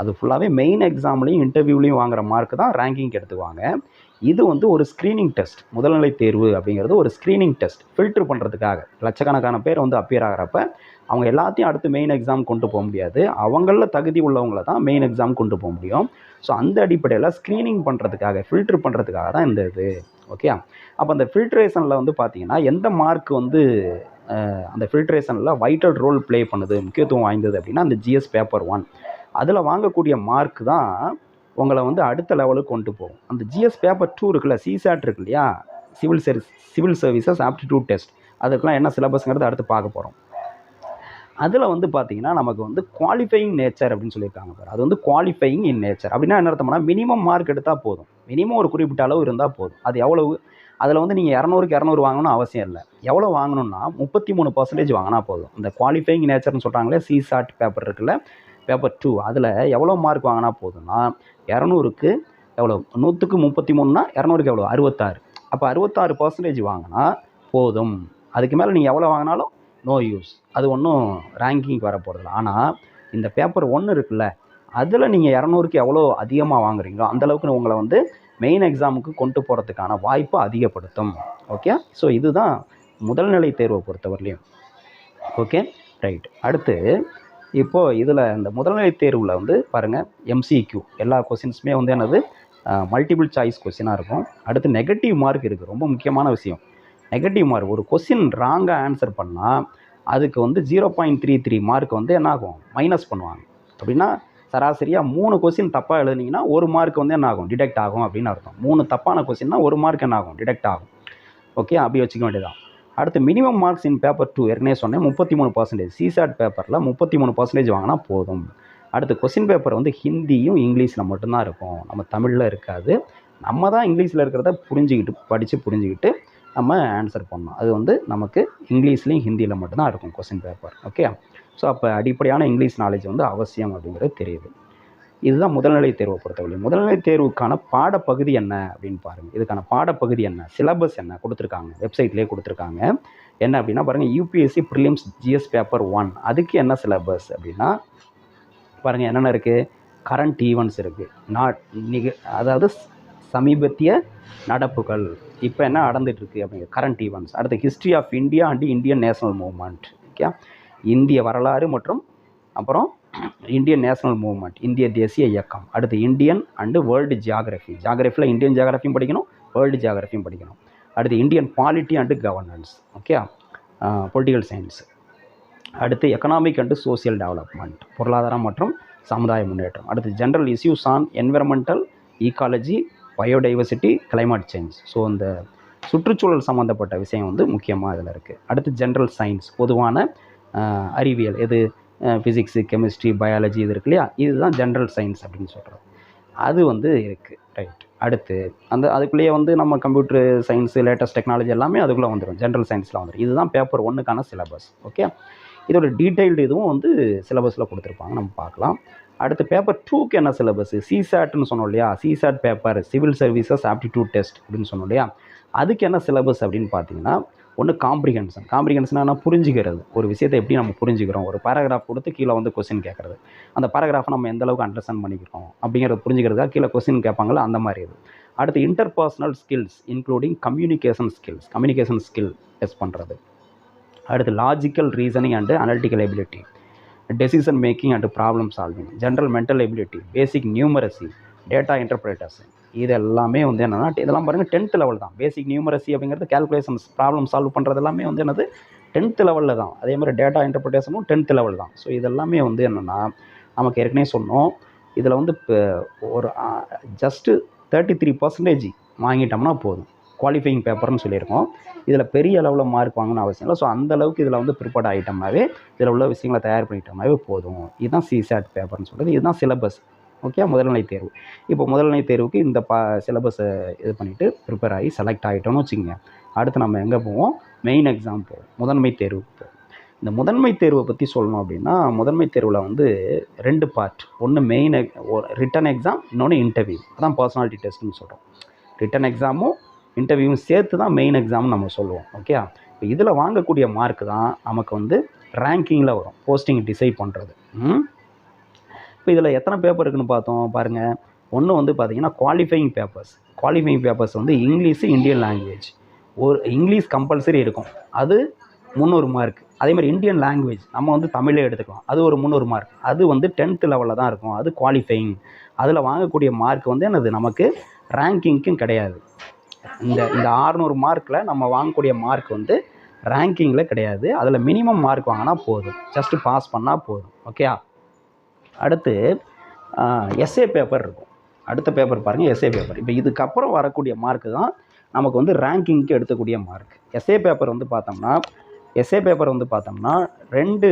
Speaker 1: அது ஃபுல்லாகவே மெயின் எக்ஸாம்லேயும் இன்டர்வியூலையும் வாங்குகிற மார்க் தான் ரேங்கிங்க்கு எடுத்துக்குவாங்க. இது வந்து ஒரு ஸ்க்ரீனிங் டெஸ்ட். முதல்நிலை தேர்வு அப்படிங்கிறது ஒரு ஸ்க்ரீனிங் டெஸ்ட், ஃபில்ட்ரு பண்ணுறதுக்காக. லட்சக்கணக்கான பேர் வந்து அப்பியர் ஆகிறப்ப அவங்க எல்லாத்தையும் அடுத்து மெயின் எக்ஸாம் கொண்டு போக முடியாது. அவங்களில் தகுதி உள்ளவங்களை தான் மெயின் எக்ஸாம் கொண்டு போக முடியும். ஸோ அந்த அடிப்படையில் ஸ்க்ரீனிங் பண்ணுறதுக்காக, ஃபில்ட்ரு பண்ணுறதுக்காக தான் இந்த இது. ஓகே, அப்போ அந்த ஃபில்ட்ரேஷனில் வந்து பார்த்தீங்கன்னா எந்த மார்க் வந்து அந்த ஃபில்ட்ரேஷனில் வைட்டல் ரோல் ப்ளே பண்ணுது, முக்கியத்துவம் வாய்ந்தது அப்படின்னா அந்த ஜிஎஸ் பேப்பர் 1. அதில் வாங்கக்கூடிய மார்க் தான் உங்களை வந்து அடுத்த லெவலுக்கு கொண்டு போகும். அந்த ஜிஎஸ் பேப்பர் 2 இருக்குல்ல, சிசாட் இருக்கு இல்லையா, சிவில் சர்வீசஸ் ஆப்டிடியூட் டெஸ்ட், அதுக்கெலாம் என்ன சிலபஸ்ங்கிறது அடுத்து பார்க்க போகிறோம். அதில் வந்து பார்த்தீங்கன்னா நமக்கு வந்து குவாலிஃபையிங் நேச்சர் அப்படின்னு சொல்லியிருக்காங்க பாரு. அது வந்து குவாலிஃபையிங் இன் நேச்சர் அப்படின்னா என்ன அர்த்தம்னா மினிமம் மார்க் எடுத்தால் போதும், மினிமம் ஒரு குறிப்பிட்ட அளவு இருந்தால் போதும். அது எவ்வளவு? அதில் வந்து நீங்கள் 200க்கு 200 வாங்கணும்னு அவசியம் இல்லை. எவ்வளோ வாங்கணும்னா 33% வாங்கினா போதும். இந்த குவாலிஃபையிங் நேச்சர்னு சொல்கிறாங்களே, சிசாட் பேப்பர் இருக்குல்ல, பேப்பர் 2, அதில் எவ்வளோ மார்க் வாங்கினா போதும்னா 200க்கு எவ்வளோ, 100க்கு 33னா 200க்கு எவ்வளோ, 66. அப்போ 66% வாங்கினா போதும். அதுக்கு மேலே நீங்கள் எவ்வளோ வாங்கினாலும் நோ யூஸ், அது ஒன்றும் ரேங்கிங்க்கு வர போகிறதில்ல. ஆனால் இந்த பேப்பர் 1 இருக்குல்ல, அதில் நீங்கள் 200க்கு எவ்வளோ அதிகமாக வாங்குறீங்களோ அந்தளவுக்கு உங்களை வந்து மெயின் எக்ஸாமுக்கு கொண்டு போகிறதுக்கான வாய்ப்பு அதிகப்படுத்தும். ஓகே, ஸோ இதுதான் முதல்நிலை தேர்வை பொறுத்தவரையிலையும். Okay, right. அடுத்து இப்போது இதில் இந்த முதல்நிலை தேர்வில் வந்து பாருங்கள், எம்சிக்யூ எல்லா கொஸ்டின்ஸுமே வந்து என்னது மல்டிபிள் சாய்ஸ் கொஸ்டினாக இருக்கும். அடுத்து நெகட்டிவ் மார்க் இருக்குது, ரொம்ப முக்கியமான விஷயம். நெகட்டிவ் மார்க், ஒரு கொஸ்டின் ராங்காக ஆன்சர் பண்ணால் அதுக்கு வந்து 0.33 மார்க் வந்து என்ன ஆகும், மைனஸ் பண்ணுவாங்க. அப்படின்னா சராசரியாக 3 கொஸ்டின் தப்பாக எழுதுனீங்கன்னா 1 மார்க் வந்து என்ன ஆகும், டிடெக்ட் ஆகும் அப்படின்னு அர்த்தம். 3 தப்பான கொஸ்டின்னா 1 மார்க் என்ன ஆகும், டிடெக்ட் ஆகும். ஓகே, அப்படி வச்சுக்க வேண்டியதான். அடுத்து மினிமம் மார்க்ஸ் இன் பேப்பர் 2 ஏற்கனவே சொன்னேன், 33%. சிசாட் பேப்பரில் 33% வாங்கினா போதும். அடுத்து கொஸ்டின் பேப்பர் வந்து ஹிந்தியும் இங்கிலீஷில் மட்டும்தான் இருக்கும், நம்ம தமிழில் இருக்காது. நம்ம தான் இங்கிலீஷில் இருக்கிறத புரிஞ்சுக்கிட்டு நம்ம ஆன்சர் பண்ணணும். அது வந்து நமக்கு இங்கிலீஷ்லேயும் ஹிந்தியில் மட்டும்தான் இருக்கும் கொஸ்டின் பேப்பர். ஓகே, ஸோ அப்போ அடிப்படையான இங்கிலீஷ் நாலேஜ் வந்து அவசியம் அப்படிங்கிறது தெரியுது. இதுதான் முதல்நிலை தேர்வை பொறுத்தவரை. முதல்நிலை தேர்வுக்கான பாடப்பகுதி என்ன அப்படின்னு பாருங்கள். இதுக்கான பாடப்பகுதி என்ன, சிலபஸ் என்ன கொடுத்துருக்காங்க, வெப்சைட்லேயே கொடுத்துருக்காங்க. என்ன அப்படின்னா பாருங்கள், யூபிஎஸ்சி ப்ரிலிம்ஸ் ஜிஎஸ் பேப்பர் 1 அதுக்கு என்ன சிலபஸ் அப்படின்னா பாருங்கள் என்னென்ன இருக்குது. கரண்ட் ஈவெண்ட்ஸ் இருக்குது, அதாவது சமீபத்திய நடப்புகள், இப்போ என்ன நடந்துகிட்ருக்கு அப்படிங்கிற கரண்ட் ஈவெண்ட்ஸ். அடுத்து history of India and Indian national movement. Okay, இந்திய வரலாறு மற்றும் அப்புறம் இந்தியன் நேஷனல் மூவ்மெண்ட், இந்திய தேசிய இயக்கம். அடுத்து இந்தியன் அண்டு வேர்ல்டு ஜியாகிரஃபி, ஜியாகிரஃபியில் இந்தியன் ஜியாகிரஃபியும் படிக்கணும், வேர்ல்டு ஜியாகிரஃபியும் படிக்கணும். அடுத்து Indian polity and governance, okay, political science. அடுத்து எக்கனாமிக் அண்டு சோசியல் டெவலப்மெண்ட், பொருளாதாரம் மற்றும் சமுதாய முன்னேற்றம். அடுத்து general issues on environmental, ecology, biodiversity, climate change. So இந்த சுற்றுச்சூழல் சம்மந்தப்பட்ட விஷயம் வந்து முக்கியமாக இதில் இருக்குது. அடுத்து ஜென்ரல் சயின்ஸ், பொதுவான அறிவியல், எது ஃபிசிக்ஸு, கெமிஸ்ட்ரி, பயாலஜி இது இருக்கு இல்லையா, இதுதான் ஜென்ரல் சயின்ஸ் அப்படின்னு சொல்கிறது. அது வந்து இருக்குது. ரைட். அடுத்து அதுக்குள்ளேயே வந்து நம்ம கம்ப்யூட்டர் சயின்ஸு, லேட்டஸ்ட் டெக்னாலஜி எல்லாமே அதுக்குள்ளே வந்துடும், ஜென்ரல் சயின்ஸில் வந்துடும். இதுதான் பேப்பர் 1க்கான சிலபஸ். ஓகே, இதோட டீட்டெயில்டு இதுவும் வந்து சிலபஸில் கொடுத்துருப்பாங்க, நம்ம பார்க்கலாம். அடுத்து பேப்பர் 2க்கு என்ன சிலபஸ், சிசாட்னு சொன்னோம் இல்லையா, CSAT paper civil services aptitude test அப்படின்னு சொன்னோம் இல்லையா, அதுக்கு என்ன சிலபஸ் அப்படின்னு பார்த்தீங்கன்னா ஒன்று காம்ப்ரிஹென்ஷன் புரிஞ்சுக்கிறது, ஒரு விஷயத்தை எப்படி நம்ம புரிஞ்சுக்கிறோம், ஒரு பேராகிராஃப் கொடுத்து கீழே வந்து கொஸ்டின் கேட்குறது, அந்த பேராகிராஃபை நம்ம எந்த அளவுக்கு அண்டர்ஸ்டாண்ட் பண்ணிக்கிறோம் அப்படிங்கிறத புரிஞ்சுக்கிறதுக்காக கீழே கொஸ்டின் கேட்பாங்களா, அந்த மாதிரி இது. அடுத்து interpersonal skills including communication skill test பண்ணுறது. அடுத்து logical reasoning and analytical ability, decision making and problem solving, general mental ability, basic numeracy, data interpreters. இது எல்லாமே வந்து என்னென்னா இதெல்லாம் பாருங்கள் 10th லெவல் தான். பேசிக் நியூமரசி அப்படிங்கிறது கேல்குலேஷன்ஸ், ப்ராப்ளம் சால்வ் பண்ணுறது எல்லாமே வந்து என்னது 10th லெவலில் தான். அதே மாதிரி டேட்டா இன்டர்பிரேட்டேஷனும் 10th லெவல் தான். ஸோ இதெல்லாமே வந்து என்னென்னா நமக்கு ஏற்கனவே சொன்னோம், இதில் வந்து இப்போ ஒரு ஜஸ்ட்டு 33% வாங்கிட்டோம்னா போதும், குவாலிஃபையிங் பேப்பர்னு சொல்லியிருக்கோம். இதில் பெரிய அளவில் மார்க் வாங்கணும்னு அவசியம் இல்லை. ஸோ அந்தளவுக்கு இதில் வந்து ப்ரிப்பேர்ட் ஆகிட்டோம்னாவே, இதில் உள்ள விஷயங்களை தயார் பண்ணிட்டோம்னாவே போதும். இதுதான் சிசாட் பேப்பர்னு சொல்கிறது. இதுதான் சிலபஸ். ஓகே, முதல்நிலை தேர்வு. இப்போ முதல்நிலை தேர்வுக்கு இந்த சிலபஸை இது பண்ணிவிட்டு ப்ரிப்பேர் ஆகி செலக்ட் ஆகிட்டோம்னு வச்சுக்கோங்க. அடுத்து நம்ம எங்கே போவோம்? மெயின் எக்ஸாம் போவோம், முதன்மை தேர்வுக்கு போவோம். இந்த முதன்மை தேர்வை பற்றி சொல்லணும் அப்படின்னா, முதன்மை தேர்வில் வந்து 2 பார்ட். ஒன்று மெயின் ரிட்டன் எக்ஸாம், இன்னொன்று இன்டர்வியூ. அதான் பர்சனாலிட்டி டெஸ்ட்டுன்னு சொல்கிறோம். ரிட்டன் எக்ஸாமும் இன்டர்வியூவும் சேர்த்து தான் மெயின் எக்ஸாம்னு நம்ம சொல்லுவோம். ஓகே, இப்போ இதில் வாங்கக்கூடிய மார்க் தான் நமக்கு வந்து ரேங்கிங்கில் வரும், போஸ்டிங் டிசைட் பண்ணுறது. இப்போ இதில் எத்தனை பேப்பர் இருக்குதுன்னு பார்த்தோம் பாருங்கள். ஒன்று வந்து பார்த்திங்கன்னா குவாலிஃபையிங் பேப்பர்ஸ். குவாலிஃபையிங் பேப்பர்ஸ் வந்து இங்கிலீஷு, இந்தியன் லாங்குவேஜ். ஒரு இங்கிலீஷ் கம்பல்சரி இருக்கும், அது 300 மார்க். அதேமாதிரி இந்தியன் லாங்குவேஜ் நம்ம வந்து தமிழே எடுத்துக்கலாம், அது ஒரு 300 மார்க். அது வந்து 10th லெவலில் தான் இருக்கும், அது குவாலிஃபையிங். அதில் வாங்கக்கூடிய மார்க் வந்து என்னது, நமக்கு ரேங்கிங்க்கும் கிடையாது. இந்த 600 மார்க்கில் நம்ம வாங்கக்கூடிய மார்க் வந்து ரேங்கிங்கில் கிடையாது. அதில் மினிமம் மார்க் வாங்கினா போதும், ஜஸ்ட்டு பாஸ் பண்ணால் போதும். ஓகே, அடுத்து எஸ்ஏ பேப்பர் இருக்கும். அடுத்த பேப்பர் பாருங்கள், எஸ்ஏ பேப்பர். இப்போ இதுக்கப்புறம் வரக்கூடிய மார்க்கு தான் நமக்கு வந்து ரேங்கிங்க்கு எடுக்கக்கூடிய மார்க். எஸ்ஏ பேப்பர் வந்து பார்த்தோம்னா 2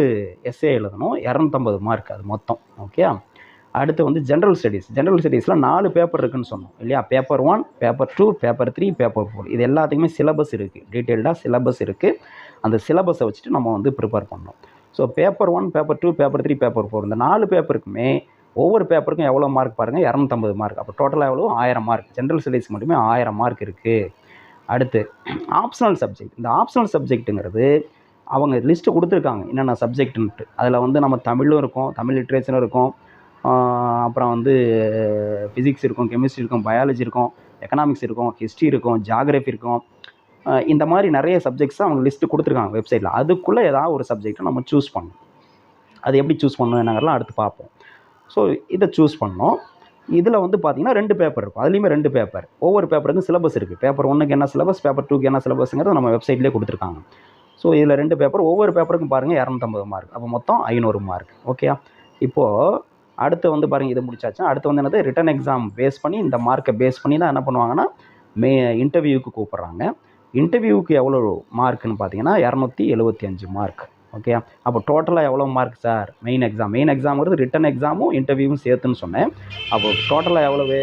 Speaker 1: எஸ்ஏ எழுதணும், 250 மார்க் அது மொத்தம். ஓகே, அடுத்து வந்து ஜென்ரல் ஸ்டடீஸில் 4 பேப்பர் இருக்குதுன்னு சொன்னோம் இல்லையா? Paper 1, paper 2, paper 3, paper 4. இது எல்லாத்துக்குமே சிலபஸ் இருக்குது, டீட்டெயில்டாக சிலபஸ் இருக்குது. அந்த சிலபஸை வச்சுட்டு நம்ம வந்து ப்ரிப்பேர் பண்ணோம். So paper 1, paper 2, paper 3, paper 4, இந்த 4 பேப்பருக்குமே ஒவ்வொரு பேப்பருக்கும் எவ்வளோ மார்க் பாருங்கள், 250 மார்க். அப்போ டோட்டலாக எவ்வளோ? 1000 மார்க். ஜென்ரல் ஸ்டடீஸ் மட்டுமே 1000 மார்க் இருக்குது. அடுத்து ஆப்ஷனல் சப்ஜெக்ட். இந்த ஆப்ஷனல் சப்ஜெக்ட்டுங்கிறது அவங்க லிஸ்ட்டு கொடுத்துருக்காங்க என்னென்ன சப்ஜெக்ட்டுன்ட்டு. அதில் வந்து நம்ம தமிழும் இருக்கும், தமிழ் லிட்ரேச்சரும் இருக்கும், அப்புறம் வந்து ஃபிசிக்ஸ் இருக்கும், கெமிஸ்ட்ரி இருக்கும், பயாலஜி இருக்கும், எக்கனாமிக்ஸ் இருக்கும், ஹிஸ்ட்ரி இருக்கும், ஜியாகிரஃபி இருக்கும். இந்த மாதிரி நிறைய சப்ஜெக்ட்ஸ் அவங்க லிஸ்ட்டு கொடுத்துருக்காங்க வெப்சைட்டில். அதுக்குள்ளே ஏதாவது ஒரு சப்ஜெக்டை நம்ம சூஸ் பண்ணணும். அது எப்படி சூஸ் பண்ணணும் என்னங்கிறலாம் அடுத்து பார்ப்போம். ஸோ இதை சூஸ் பண்ணோம். இதில் வந்து பார்த்திங்கன்னா 2 பேப்பர் இருக்கும், அதுலேயுமே 2 பேப்பர். ஒவ்வொரு பேப்பருக்கும் சிலபஸ் இருக்குது. பேப்பர் 1க்கு என்ன சிலபஸ், பேப்பர் 2க்கு என்ன சிலபஸ்ங்கிறது நம்ம வெப்சைட்லேயே கொடுத்துருக்காங்க. ஸோ இதில் 2 பேப்பர், ஒவ்வொரு பேப்பருக்கும் பாருங்கள் 250 மார்க். அப்போ மொத்தம் 500 மார்க். ஓகே, இப்போது அடுத்து வந்து பாருங்கள், இது முடிச்சாச்சு. அடுத்து வந்து என்னது, ரிட்டன் எக்ஸாம் பேஸ் பண்ணி, இந்த மார்க்கை பேஸ் பண்ணி தான் என்ன பண்ணுவாங்கன்னா இன்டர்வியூவுக்கு கூப்பிட்றாங்க. இன்டர்வியூவுக்கு எவ்வளோ மார்க்குன்னு பார்த்தீங்கன்னா 275 மார்க். ஓகே, அப்போ டோட்டலாக எவ்வளோ மார்க் சார்? மெயின் எக்ஸாம்ங்கிறது ரிட்டன் எக்ஸாமும் இன்டர்வியூவும் சேர்த்துன்னு சொன்னேன். அப்போ டோட்டலாக எவ்வளவு?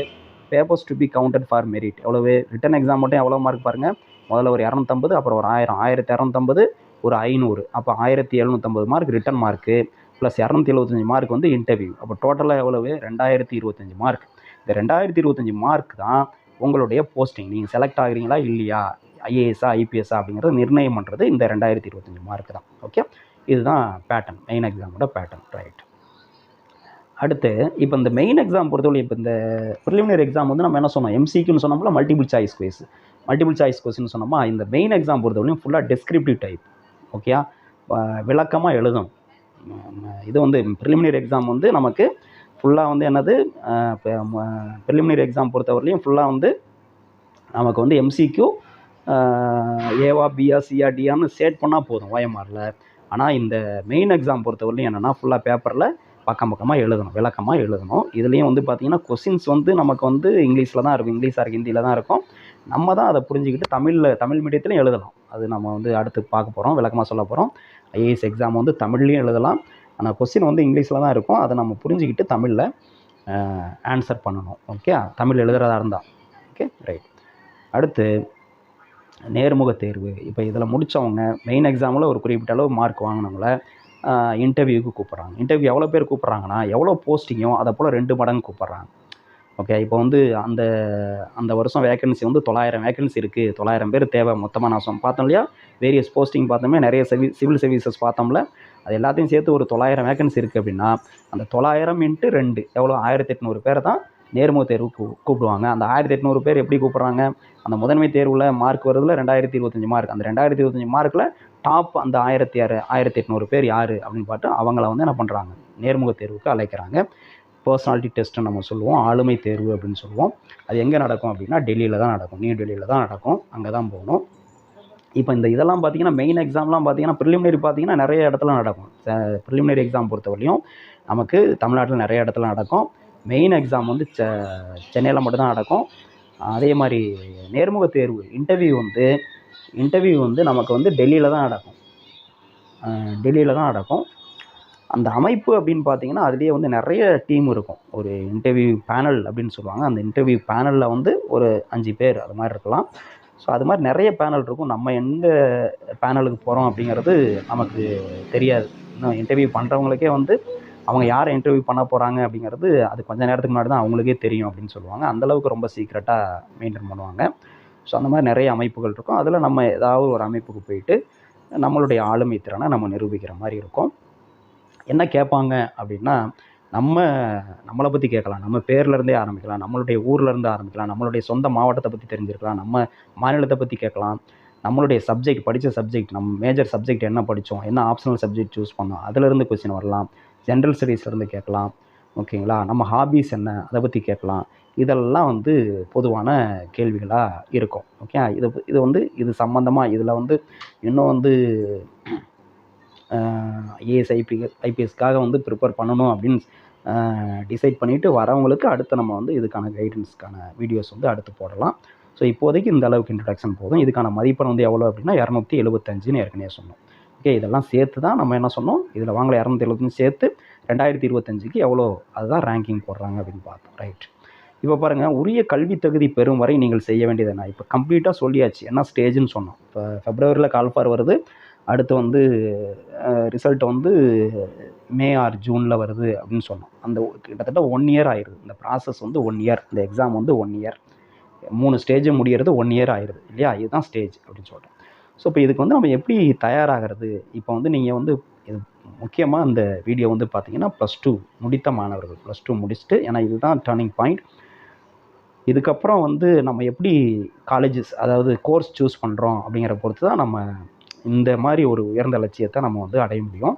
Speaker 1: Papers to be counted for merit எவ்வளவு? ரிட்டன் எக்ஸாம் மட்டும் எவ்வளோ மார்க் பாருங்கள். முதல்ல ஒரு 250, அப்புறம் ஒரு 1000, 1250, ஒரு 500, அப்போ 1750 mark written mark, plus 275 mark வந்து இன்டர்வியூ. அப்போ டோட்டலாக எவ்வளவு? 2025 மார்க். இந்த 2025 மார்க் தான் உங்களுடைய போஸ்டிங். நீங்கள் செலக்ட் ஆகுறீங்களா இல்லையா, ஐஏஎஸ்ஸா ஐபிஎஸ்ஸா அப்படிங்கிறது நிர்ணயம் பண்ணுறது இந்த 2025 மார்க் தான். ஓகே, இதுதான் பேட்டர்ன், மெயின் எக்ஸாமோட பேட்டர்ன். ரைட். அடுத்து இப்போ இந்த மெயின் எக்ஸாம் பொறுத்தவரை, இப்போ இந்த ப்ரிலிமினரி எக்ஸாம் வந்து நம்ம என்ன சொன்னோம், எம்சிக்யூன்னு சொன்னோம்ல, மல்டிபிள் சாய்ஸ் கொஸ்டின் சொன்னோமா. இந்த மெயின் எக்ஸாம் பொறுத்தவரையும் ஃபுல்லாக டெஸ்கிரிப்டிவ் டைப். ஓகே, விளக்கமாக எழுதணும். இது வந்து ப்ரிலிமினரி எக்ஸாம் வந்து நமக்கு ஃபுல்லாக வந்து என்னது, ப்ரிலிமினரி எக்ஸாம் பொறுத்தவரையிலையும் ஃபுல்லாக வந்து நமக்கு வந்து எம்சிக்யூ ஏவா பிஆ சிஆ டிஆன்னு சேட் பண்ணால் போதும் OMRல. ஆனால் இந்த மெயின் எக்ஸாம் பொறுத்தவரையிலும் என்னென்னா ஃபுல்லாக பேப்பரில் பக்கமாக எழுதணும், விளக்கமாக எழுதணும். இதுலேயும் வந்து பார்த்திங்கன்னா கொஸ்டின்ஸ் வந்து நமக்கு வந்து இங்கிலீஷில் தான் இருக்கும், இங்கிலீஷாக இருக்குது, ஹிந்தியில் தான் இருக்கும். நம்ம தான் அதை புரிஞ்சுக்கிட்டு தமிழ் மீடியத்துலையும் எழுதலாம். அது நம்ம வந்து அடுத்து பார்க்க போகிறோம், விளக்கமாக சொல்ல போகிறோம். ஐஏஎஸ் எக்ஸாம் வந்து தமிழ்லேயும் எழுதலாம், ஆனால் கொஸ்டின் வந்து இங்கிலீஷில் தான் இருக்கும். அதை நம்ம புரிஞ்சுக்கிட்டு தமிழில் ஆன்சர் பண்ணணும். ஓகே, தமிழ் எழுதுறதா இருந்தால். Okay, right. அடுத்து நேர்முக தேர்வு. இப்போ இதில் முடித்தவங்க மெயின் எக்ஸாமில் ஒரு குறிப்பிட்ட அளவு மார்க் வாங்கினவங்கள இன்டர்வியூக்கு கூப்பிட்றாங்க. இன்டர்வியூ எவ்வளோ பேர் கூப்பிட்றாங்கன்னா, எவ்வளோ போஸ்டிங்கோ அதை போல் 2 மடங்கு கூப்பிட்றாங்க. ஓகே, இப்போ வந்து அந்த வருஷம் வேக்கன்சி வந்து 900 வேக்கன்சி இருக்குது, 900 பேர் தேவை மொத்தமாக. நான் பார்த்தோம் இல்லையா, வேரியஸ் போஸ்டிங் பார்த்தோமே, நிறைய சிவில் சர்வீசஸ் பார்த்தோம்ல, அது எல்லாத்தையும் சேர்த்து ஒரு 900 வேக்கன்சி இருக்குது அப்படின்னா, அந்த 900 × 2 எவ்வளோ, 1800 பேரை தான் நேர்முக தேர்வுக்கு கூப்பிடுவாங்க. அந்த 1800 பேர் எப்படி கூப்பிட்றாங்க, அந்த முதன்மை தேர்வில் மார்க் வருதுல 2025 மார்க், அந்த 2025 மார்க்கில் டாப் அந்த 1800 பேர் யார் அப்படின்னு பார்த்து அவங்கள வந்து என்ன பண்ணுறாங்க, நேர்முக தேர்வுக்கு அழைக்கிறாங்க. பர்சனாலிட்டி டெஸ்ட்டுன்னு நம்ம சொல்லுவோம், ஆளுமை தேர்வு அப்படின்னு சொல்லுவோம். அது எங்கே நடக்கும் அப்படின்னா டெல்லியில் தான் நடக்கும், நியூ டெல்லியில் தான் நடக்கும், அங்கே தான் போகணும். இப்போ இதெல்லாம் பார்த்தீங்கன்னா மெயின் எக்ஸாம்லாம் பார்த்தீங்கன்னா ப்ரிலிமினரி பார்த்தீங்கன்னா நிறைய இடத்துல நடக்கும். ப்ரிலிமினரி எக்ஸாம் பொறுத்தவரையும் நமக்கு தமிழ்நாட்டில் நிறைய இடத்துல நடக்கும். மெயின் எக்ஸாம் வந்து சென்னையில் மட்டும்தான் நடக்கும். அதே மாதிரி நேர்முக தேர்வு இன்டர்வியூ வந்து நமக்கு வந்து டெல்லியில் தான் நடக்கும். அந்த அமைப்பு அப்படின்னு பார்த்தீங்கன்னா அதுலேயே வந்து நிறைய டீம் இருக்கும். ஒரு இன்டர்வியூ பேனல் அப்படின்னு சொல்லுவாங்க. அந்த இன்டர்வியூ பேனலில் வந்து ஒரு 5 பேர் அது மாதிரி இருக்கலாம். ஸோ அது மாதிரி நிறைய பேனல் இருக்கும். நம்ம எந்த பேனலுக்கு போகிறோம் அப்படிங்கிறது நமக்கு தெரியாது. இன்னும் இன்டர்வியூ பண்ணுறவங்களுக்கே வந்து அவங்க யாரை இன்டர்வியூ பண்ண போகிறாங்க அப்படிங்கிறது அது கொஞ்சம் நேரத்துக்கு முன்னாடி தான் அவங்களுக்கே தெரியும் அப்படின்னு சொல்லுவாங்க. அந்தளவுக்கு ரொம்ப சீக்ரெட்டாக மெயின்டைன் பண்ணுவாங்க. ஸோ அந்த மாதிரி நிறைய அமைப்புகள் இருக்கும். அதில் நம்ம ஏதாவது ஒரு அமைப்புக்கு போயிட்டு நம்மளுடைய திறனை நம்ம நிரூபிக்கிற மாதிரி இருக்கும். என்ன கேட்பாங்க அப்படின்னா நம்மளை பற்றி கேட்கலாம். நம்ம பேர்லேருந்தே ஆரம்பிக்கலாம், நம்மளுடைய ஊர்லேருந்து ஆரம்பிக்கலாம், நம்மளுடைய சொந்த மாவட்டத்தை பற்றி தெரிஞ்சிருக்கலாம், நம்ம மாநிலத்தை பற்றி கேட்கலாம், நம்மளுடைய படித்த சப்ஜெக்ட், நம்ம மேஜர் சப்ஜெக்ட் என்ன படித்தோம், என்ன ஆப்ஷனல் சப்ஜெக்ட் சூஸ் பண்ணோம், அதிலேருந்து கொஸ்டின் வரலாம். ஜென்ரல் ஸ்டடீஸ்லேருந்து கேட்கலாம். ஓகேங்களா? நம்ம ஹாபீஸ் என்ன, அதை பற்றி கேட்கலாம். இதெல்லாம் வந்து பொதுவான கேள்விகளாக இருக்கும். ஓகே, இது சம்மந்தமாக இதில் வந்து இன்னும் வந்து ஐஏஎஸ் ஐபிஎஸ்க்காக வந்து ப்ரிப்பேர் பண்ணணும் அப்படின்னு டிசைட் பண்ணிவிட்டு வரவங்களுக்கு அடுத்து நம்ம வந்து இதுக்கான கைடன்ஸ்க்கான வீடியோஸ் வந்து அடுத்து போடலாம். ஸோ இப்போதைக்கு இந்த அளவுக்கு இன்ட்ரடக்ஷன் போதும். இதுக்கான மதிப்பெண் வந்து எவ்வளோ அப்படின்னா 275ன்னு ஏற்கனவே சொன்னோம். ஓகே, இதெல்லாம் சேர்த்து தான் நம்ம என்ன சொன்னோம், இதில் வாங்கல 275 சேர்த்து 2025க்கு எவ்வளோ அதுதான் ரேங்கிங் போடுறாங்க அப்படின்னு பார்த்தோம். ரைட். இப்போ பாருங்கள், உரிய கல்வி தகுதி பெறும் வரை நீங்கள் செய்ய வேண்டியது என்ன? இப்போ கம்ப்ளீட்டாக சொல்லியாச்சு. என்ன ஸ்டேஜ்னு சொன்னோம். இப்போ Februaryயில் கால்ஃபார் வருது. அடுத்து வந்து ரிசல்ட் வந்து May or Juneல வருது அப்படின்னு சொன்னோம். அந்த கிட்டத்தட்ட 1 இயர் ஆயிடுது. இந்த ப்ராசஸ் வந்து 1 இயர். இந்த எக்ஸாம் வந்து 1 இயர். 3 ஸ்டேஜ் முடிகிறது 1 இயர் ஆயிடுது இல்லையா? இதுதான் ஸ்டேஜ் அப்படின்னு சொல்கிறோம். ஸோ இப்போ இதுக்கு வந்து நம்ம எப்படி தயாராகிறது? இப்போ வந்து நீங்கள் வந்து இது முக்கியமாக இந்த வீடியோ வந்து பார்த்தீங்கன்னா +2 முடித்த மாணவர்கள், +2 முடிச்சுட்டு, ஏன்னா இதுதான் டர்னிங் பாயிண்ட். இதுக்கப்புறம் வந்து நம்ம எப்படி காலேஜஸ், அதாவது கோர்ஸ் சூஸ் பண்ணுறோம் அப்படிங்கிற பொறுத்து தான் நம்ம இந்த மாதிரி ஒரு உயர்ந்த லட்சியத்தை நம்ம வந்து அடைய முடியும்.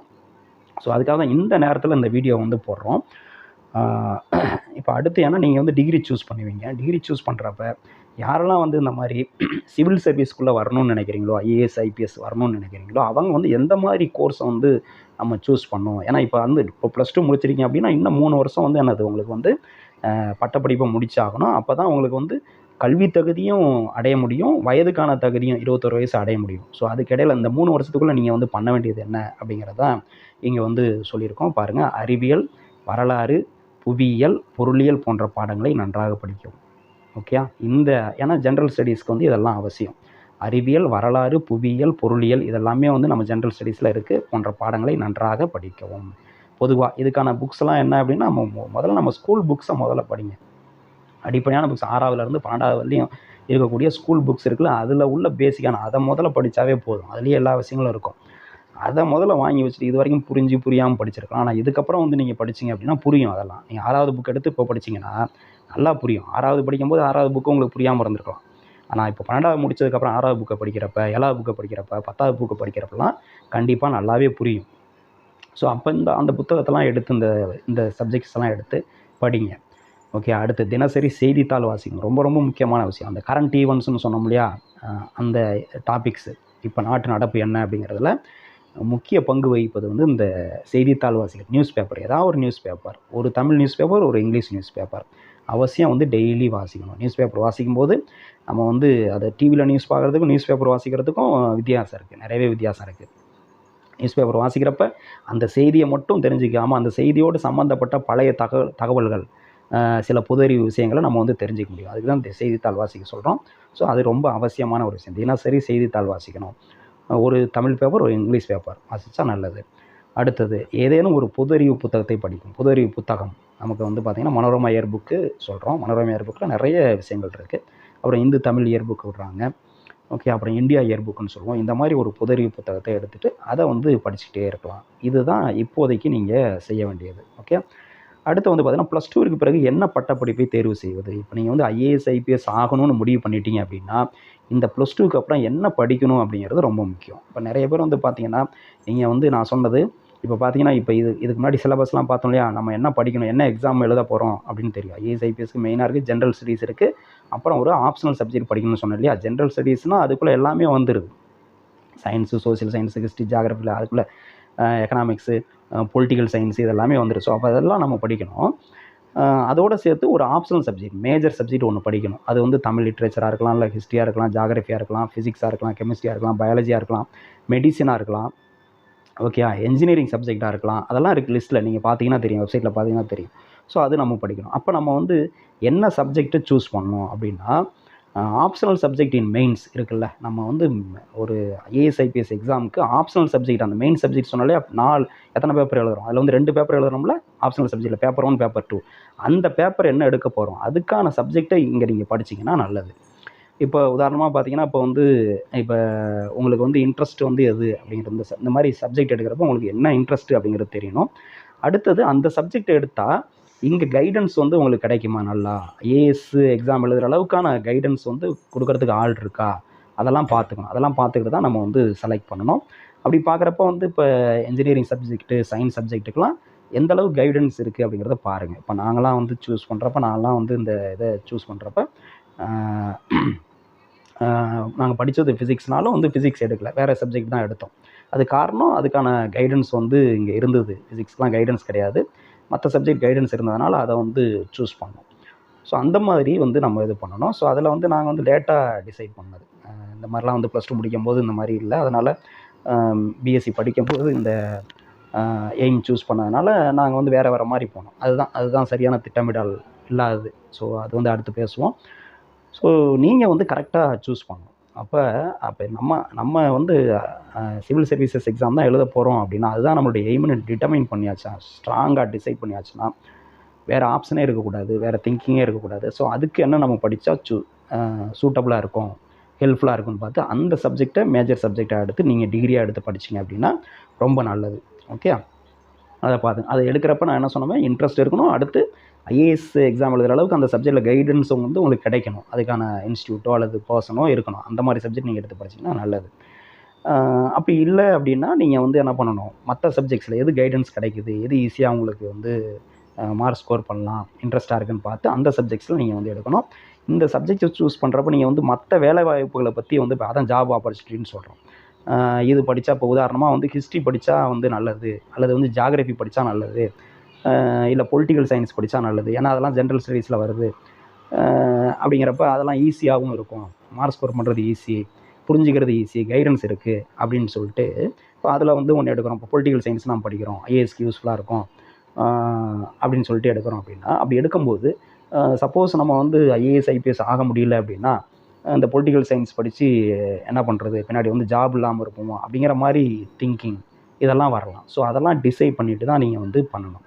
Speaker 1: ஸோ அதுக்காக தான் இந்த நேரத்தில் இந்த வீடியோ வந்து போடுறோம். இப்போ அடுத்து ஏன்னா நீங்கள் வந்து டிகிரி சூஸ் பண்ணுவீங்க. டிகிரி சூஸ் பண்ணுறப்ப யாரெல்லாம் வந்து இந்த மாதிரி சிவில் சர்வீஸ்க்குள்ளே வரணும்னு நினைக்கிறீங்களோ, ஐஏஎஸ் ஐபிஎஸ் வரணும்னு நினைக்கிறீங்களோ, அவங்க வந்து எந்த மாதிரி கோர்ஸை வந்து நம்ம சூஸ் பண்ணணும்? ஏன்னா இப்போ வந்து +2 முடிச்சிருக்கீங்க அப்படின்னா இன்னும் 3 வருஷம் வந்து என்னது உங்களுக்கு வந்து பட்டப்படிப்பை முடிச்சாகணும். அப்போ தான் உங்களுக்கு வந்து கல்வி தகுதியும் அடைய முடியும், வயதுக்கான தகுதியும் 21 வயசு அடைய முடியும். ஸோ அதுக்கிடையில் இந்த 3 வருஷத்துக்குள்ளே நீங்கள் வந்து பண்ண வேண்டியது என்ன அப்படிங்கிறதான் இங்கே வந்து சொல்லியிருக்கோம். பாருங்கள், அறிவியல், வரலாறு, புவியியல், பொருளியல் போன்ற பாடங்களை நன்றாக படிக்கவும். ஓகே, ஏன்னா ஜென்ரல் ஸ்டடீஸ்க்கு வந்து இதெல்லாம் அவசியம். அறிவியல், வரலாறு, புவியியல், பொருளியல் இதெல்லாமே வந்து நம்ம ஜென்ரல் ஸ்டடீஸில் இருக்குது. போன்ற பாடங்களை நன்றாக படிக்கவும். பொதுவாக இதுக்கான புக்ஸ்லாம் என்ன அப்படின்னா, முதல்ல நம்ம ஸ்கூல் புக்ஸை முதல்ல படிங்க. அடிப்படையான புக்ஸ் 6வதுலேருந்து 12வது வரையும் இருக்கக்கூடிய ஸ்கூல் புக்ஸ் இருக்குல்ல, அதில் உள்ள பேசிக்கான அதை முதல்ல படித்தாவே போதும். அதுலேயே எல்லா விஷயங்களும் இருக்கும். அதை முதல்ல வாங்கி வச்சுட்டு இது வரைக்கும் புரியாமல் படிச்சிருக்கலாம். ஆனால் இதுக்கப்புறம் வந்து நீங்கள் படிச்சிங்க அப்படின்னா புரியும். அதெல்லாம் நீங்கள் 6வது புக் எடுத்து இப்போ படிச்சிங்கன்னா நல்லா புரியும். 6வது படிக்கும்போது 6வது புக்கு உங்களுக்கு புரியாமல் இருந்திருக்கலாம். ஆனால் இப்போ 12வது முடிச்சதுக்கப்புறம் 6வது புக்கை படிக்கிறப்ப, 7வது புக்கை படிக்கிறப்ப, 10வது புக்கை படிக்கிறப்பெல்லாம் கண்டிப்பாக நல்லாவே புரியும். ஸோ அப்போ அந்த புத்தகத்தெல்லாம் எடுத்து இந்த சப்ஜெக்ட்ஸ் எல்லாம் எடுத்து படிங்க. ஓகே, அடுத்து தினசரி செய்தித்தாள் வாசிக்கணும். ரொம்ப ரொம்ப முக்கியமான விஷயம். அந்த கரண்ட் ஈவெண்ட்ஸ்னு சொன்னோம் இல்லையா, அந்த டாபிக்ஸு, இப்போ நாட்டு நடப்பு என்ன அப்படிங்கிறதுல முக்கிய பங்கு வகிப்பது வந்து இந்த செய்தித்தாள் வாசிக்கிறது. நியூஸ் பேப்பர், ஏதாவது ஒரு நியூஸ் பேப்பர், ஒரு தமிழ் நியூஸ் பேப்பர், ஒரு இங்கிலீஷ் நியூஸ் பேப்பர் அவசியம் வந்து டெய்லி வாசிக்கணும். நியூஸ் பேப்பர் வாசிக்கும்போது நம்ம வந்து அதை டிவியில் நியூஸ் பார்க்குறதுக்கும் நியூஸ் பேப்பர் வாசிக்கிறதுக்கும் வித்தியாசம் இருக்குது, நிறையவே வித்தியாசம் இருக்குது. நியூஸ் பேப்பர் வாசிக்கிறப்ப அந்த செய்தியை மட்டும் தெரிஞ்சிக்காமல் அந்த செய்தியோடு சம்மந்தப்பட்ட பழைய தகவல்கள், சில பொது அறிவு விஷயங்களை நம்ம வந்து தெரிஞ்சிக்க முடியும். அதுக்கு தான் இந்த செய்தித்தாள் வாசிக்க சொல்கிறோம். ஸோ அது ரொம்ப அவசியமான ஒரு விஷயம். தினசரி செய்தித்தாள் வாசிக்கணும். ஒரு தமிழ் பேப்பர், ஒரு இங்கிலீஷ் பேப்பர் வாசித்தா நல்லது. அடுத்தது ஏதேனும் ஒரு பொது அறிவு புத்தகத்தை படிக்கும். பொது அறிவு புத்தகம் நமக்கு வந்து பார்த்திங்கன்னா மனோரமா இயர் புக்கு சொல்கிறோம். மனோரமா இயர் புக்கில் நிறைய விஷயங்கள் இருக்குது. அப்புறம் இந்து தமிழ் இயர் புக்கு விட்றாங்க. ஓகே, அப்புறம் இந்தியா இயர் புக்குன்னு சொல்லுவோம். இந்த மாதிரி ஒரு பொது அறிவு புத்தகத்தை எடுத்துகிட்டு அதை வந்து படிச்சுக்கிட்டே இருக்கலாம். இதுதான் இப்போதைக்கு நீங்கள் செய்ய வேண்டியது. ஓகே, அடுத்து வந்து பார்த்திங்கன்னா +2க்கு பிறகு என்ன பட்டப்படிப்பை தேர்வு செய்வது? இப்போ நீங்கள் வந்து ஐஏஎஸ் ஐபிஎஸ் ஆகணும்னு முடிவு பண்ணிட்டீங்க அப்படின்னா இந்த +2க்கு அப்புறம் என்ன படிக்கணும் அப்படிங்கிறது ரொம்ப முக்கியம். இப்போ நிறைய பேர் வந்து பார்த்திங்கன்னா நீங்கள் வந்து நான் சொன்னது இப்போ பார்த்தீங்கன்னா இப்போ இதுக்கு முன்னாடி சிலபஸ்லாம் பார்த்தோம் இல்லையா, நம்ம என்ன படிக்கணும், என்ன எக்ஸாம் எழுத போகிறோம் அப்படின்னு தெரியும். ஐஏஎஸ் ஐபிஎஸ்க்கு மெயினாக இருக்குது, ஜென்ரல் ஸ்டடீஸ் இருக்குது, அப்புறம் ஒரு ஆப்ஷனல் சப்ஜெக்ட் படிக்கணும்னு சொன்னேன் இல்லையா. ஜென்ரல் ஸ்டடீஸ்னால் அதுக்குள்ளே எல்லாமே வந்துடுது. சயின்ஸு, சோசியல் சயின்ஸு, ஹிஸ்ட்ரி, ஜியாகிரஃபியில் அதுக்குள்ளே எக்கனாமிக்ஸு, பொலிட்டிக்கல் சயின்ஸு இதெல்லாமே வந்துடும். ஸோ அப்போ அதெல்லாம் நம்ம படிக்கணும். அதோடு சேர்த்து ஒரு ஆப்ஷனல் சப்ஜெக்ட், மேஜர் சப்ஜெக்ட் ஒன்று படிக்கணும். அது வந்து தமிழ் லிட்ரேச்சராக இருக்கலாம், இல்லை ஹிஸ்ட்ரியாக இருக்கலாம், ஜாகிரஃபியாக இருக்கலாம், ஃபிசிக்ஸாக இருக்கலாம், கெமிஸ்ட்ரியாக இருக்கலாம், பயாலஜியாக இருக்கலாம், மெடிசினாக இருக்கலாம், ஓகே, என்ஜினியரிங் சப்ஜெக்டாக இருக்கலாம். அதெல்லாம் இருக்குது லிஸ்ட்டில், நீங்கள் பார்த்தீங்கன்னா தெரியும், வெப்சைட்டில் பார்த்தீங்கன்னா தெரியும். ஸோ அது நம்ம படிக்கணும். அப்போ நம்ம வந்து என்ன சப்ஜெக்டை சூஸ் பண்ணணும் அப்படின்னா, ஆப்ஷனல் சப்ஜெக்ட் இன் மெயின்ஸ் இருக்குல்ல, நம்ம வந்து ஒரு ஐஏஎஸ் ஐபிஎஸ் எக்ஸாமுக்கு ஆப்ஷனல் சப்ஜெக்ட், அந்த மெயின் சப்ஜெக்ட் சொன்னாலே எத்தனை பேப்பர் எழுதுறோம், அதில் வந்து 2 பேப்பர் எழுதுறோம்ல ஆப்ஷனல் சப்ஜெக்டில், பேப்பர் 1 பேப்பர் 2. அந்த பேப்பர் என்ன எடுக்க போகிறோம், அதுக்கான சப்ஜெக்டை இங்கே நீங்கள் படிச்சிங்கன்னா நல்லது. இப்போ உதாரணமாக பார்த்தீங்கன்னா, இப்போ உங்களுக்கு வந்து இன்ட்ரெஸ்ட் வந்து எது அப்படிங்கிறது, இந்த மாதிரி சப்ஜெக்ட் எடுக்கிறப்போ உங்களுக்கு என்ன இன்ட்ரெஸ்ட் அப்படிங்கிறது தெரியணும். அடுத்தது அந்த சப்ஜெக்ட் எடுத்தால் இங்கே கைடன்ஸ் வந்து உங்களுக்கு கிடைக்குமா, நல்லா ஏஎஸ் எக்ஸாம் எழுதுகிற அளவுக்கான கைடன்ஸ் வந்து கொடுக்கறதுக்கு ஆள் இருக்கா, அதெல்லாம் பார்த்துக்கணும். அதெல்லாம் பார்த்துக்கிட்டு தான் நம்ம வந்து செலக்ட் பண்ணணும். அப்படி பார்க்குறப்ப வந்து இப்போ இன்ஜினியரிங் சப்ஜெக்ட்டு, சயின்ஸ் சப்ஜெக்ட்டுக்கெலாம் எந்த அளவுக்கு கைடன்ஸ் இருக்குது அப்படிங்கிறத பாருங்கள். இப்போ நாங்களாம் வந்து சூஸ் பண்ணுறப்ப, நான்லாம் வந்து இந்த இதை சூஸ் பண்ணுறப்ப நாங்கள் படித்தது ஃபிசிக்ஸ்னாலும் வந்து ஃபிசிக்ஸ் எடுக்கல, வேறு சப்ஜெக்ட் தான் எடுத்தோம். அது காரணம், அதுக்கான கைடன்ஸ் வந்து இங்கே இருந்தது. ஃபிசிக்ஸ்லாம் கைடன்ஸ் கிடையாது, மற்ற சப்ஜெக்ட் கைடன்ஸ் இருந்ததுனால அதை வந்து சூஸ் பண்ணோம். ஸோ அந்த மாதிரி வந்து நம்ம இது பண்ணணும். ஸோ அதில் வந்து நாங்கள் வந்து லேட்டாக டிசைட் பண்ணது. இந்த மாதிரிலாம் வந்து +2 படிக்கும்போது இந்த மாதிரி இல்லை. அதனால் பிஎஸ்சி படிக்கும்போது இந்த எய்ம் சூஸ் பண்ணதுனால நாங்கள் வந்து வேறு மாதிரி போனோம். அதுதான் சரியான திட்டமிடல் இல்லாதது. ஸோ அது வந்து அடுத்து பேசுவோம். ஸோ நீங்கள் வந்து கரெக்டாக சூஸ் பண்ணணும். அப்போ நம்ம வந்து சிவில் சர்வீசஸ் எக்ஸாம் தான் எழுத போகிறோம் அப்படின்னா, அதுதான் நம்மளுடைய எய்ம்னு டிட்டர்மைன் பண்ணியாச்சா, ஸ்ட்ராங்காக டிசைட் பண்ணியாச்சுன்னா, வேறு ஆப்ஷனே இருக்கக்கூடாது, வேறு திங்கிங்கே இருக்கக்கூடாது. ஸோ அதுக்கு என்ன நம்ம படித்தா சூட்டபுளாக இருக்கும், ஹெல்ப்ஃபுல்லாக இருக்கும்னு பார்த்து அந்த சப்ஜெக்டை மேஜர் சப்ஜெக்டாக எடுத்து நீங்கள் டிகிரியாக எடுத்து படிச்சிங்க அப்படின்னா ரொம்ப நல்லது. ஓகே, அதை பார்த்துங்க. அதை எடுக்கிறப்ப நான் என்ன சொன்னேன், இன்ட்ரெஸ்ட் இருக்கணும். அடுத்து ஐஏஎஸ் எக்ஸாம் எழுதுகிற அளவுக்கு அந்த சப்ஜெக்டில் கைடன்ஸும் வந்து உங்களுக்கு கிடைக்கணும். அதுக்கான இன்ஸ்டியூட்டோ அல்லது பர்சனோ இருக்கணும். அந்த மாதிரி சப்ஜெக்ட் நீங்கள் எடுத்து படிச்சிங்கன்னா நல்லது. அப்படி இல்லை அப்படின்னா நீங்கள் வந்து என்ன பண்ணணும், மற்ற சப்ஜெக்ட்ஸில் எது கைடன்ஸ் கிடைக்குது, எது ஈஸியாக உங்களுக்கு வந்து மார்க் ஸ்கோர் பண்ணலாம், இன்ட்ரெஸ்ட்டாக இருக்குன்னு பார்த்து அந்த சப்ஜெக்ட்ஸில் நீங்கள் வந்து எடுக்கணும். இந்த சப்ஜெக்டை சூஸ் பண்ணுறப்ப நீங்கள் வந்து மற்ற வேலை வாய்ப்புகளை பற்றி வந்து இப்போ அதான் ஜாப் ஆப்பர்ச்சுனிட்டின்னு சொல்கிறோம். இது படித்தா, இப்போ உதாரணமாக வந்து ஹிஸ்ட்ரி படித்தா வந்து நல்லது, அல்லது வந்து ஜாகிரஃபி படித்தா நல்லது, இல்லை பொலிட்டிக்கல் சயின்ஸ் படித்தா நல்லது, ஏன்னா அதெல்லாம் ஜென்ரல் ஸ்டடீஸில் வருது. அப்படிங்கிறப்ப அதெல்லாம் ஈஸியாகவும் இருக்கும், மார்க் ஸ்கோர் பண்ணுறது ஈஸி, புரிஞ்சுக்கிறது ஈஸி, கைடன்ஸ் இருக்குது அப்படின்னு சொல்லிட்டு இப்போ அதில் வந்து ஒன்று எடுக்கிறோம். இப்போ பொலிட்டிக்கல் சயின்ஸ் நம்ம படிக்கிறோம், ஐஏஎஸ்க்கு யூஸ்ஃபுல்லாக இருக்கும் அப்படின்னு சொல்லிட்டு எடுக்கிறோம். அப்படின்னா அப்படி எடுக்கும்போது சப்போஸ் நம்ம வந்து ஐஏஎஸ் ஐபிஎஸ் ஆக முடியல அப்படின்னா, இந்த பொலிட்டிக்கல் சயின்ஸ் படித்து என்ன பண்ணுறது, பின்னாடி வந்து ஜாப் இல்லாமல் இருப்போமோ அப்படிங்கிற மாதிரி திங்கிங் இதெல்லாம் வரலாம். ஸோ அதெல்லாம் டிசைட் பண்ணிவிட்டு தான் நீங்கள் வந்து பண்ணணும்.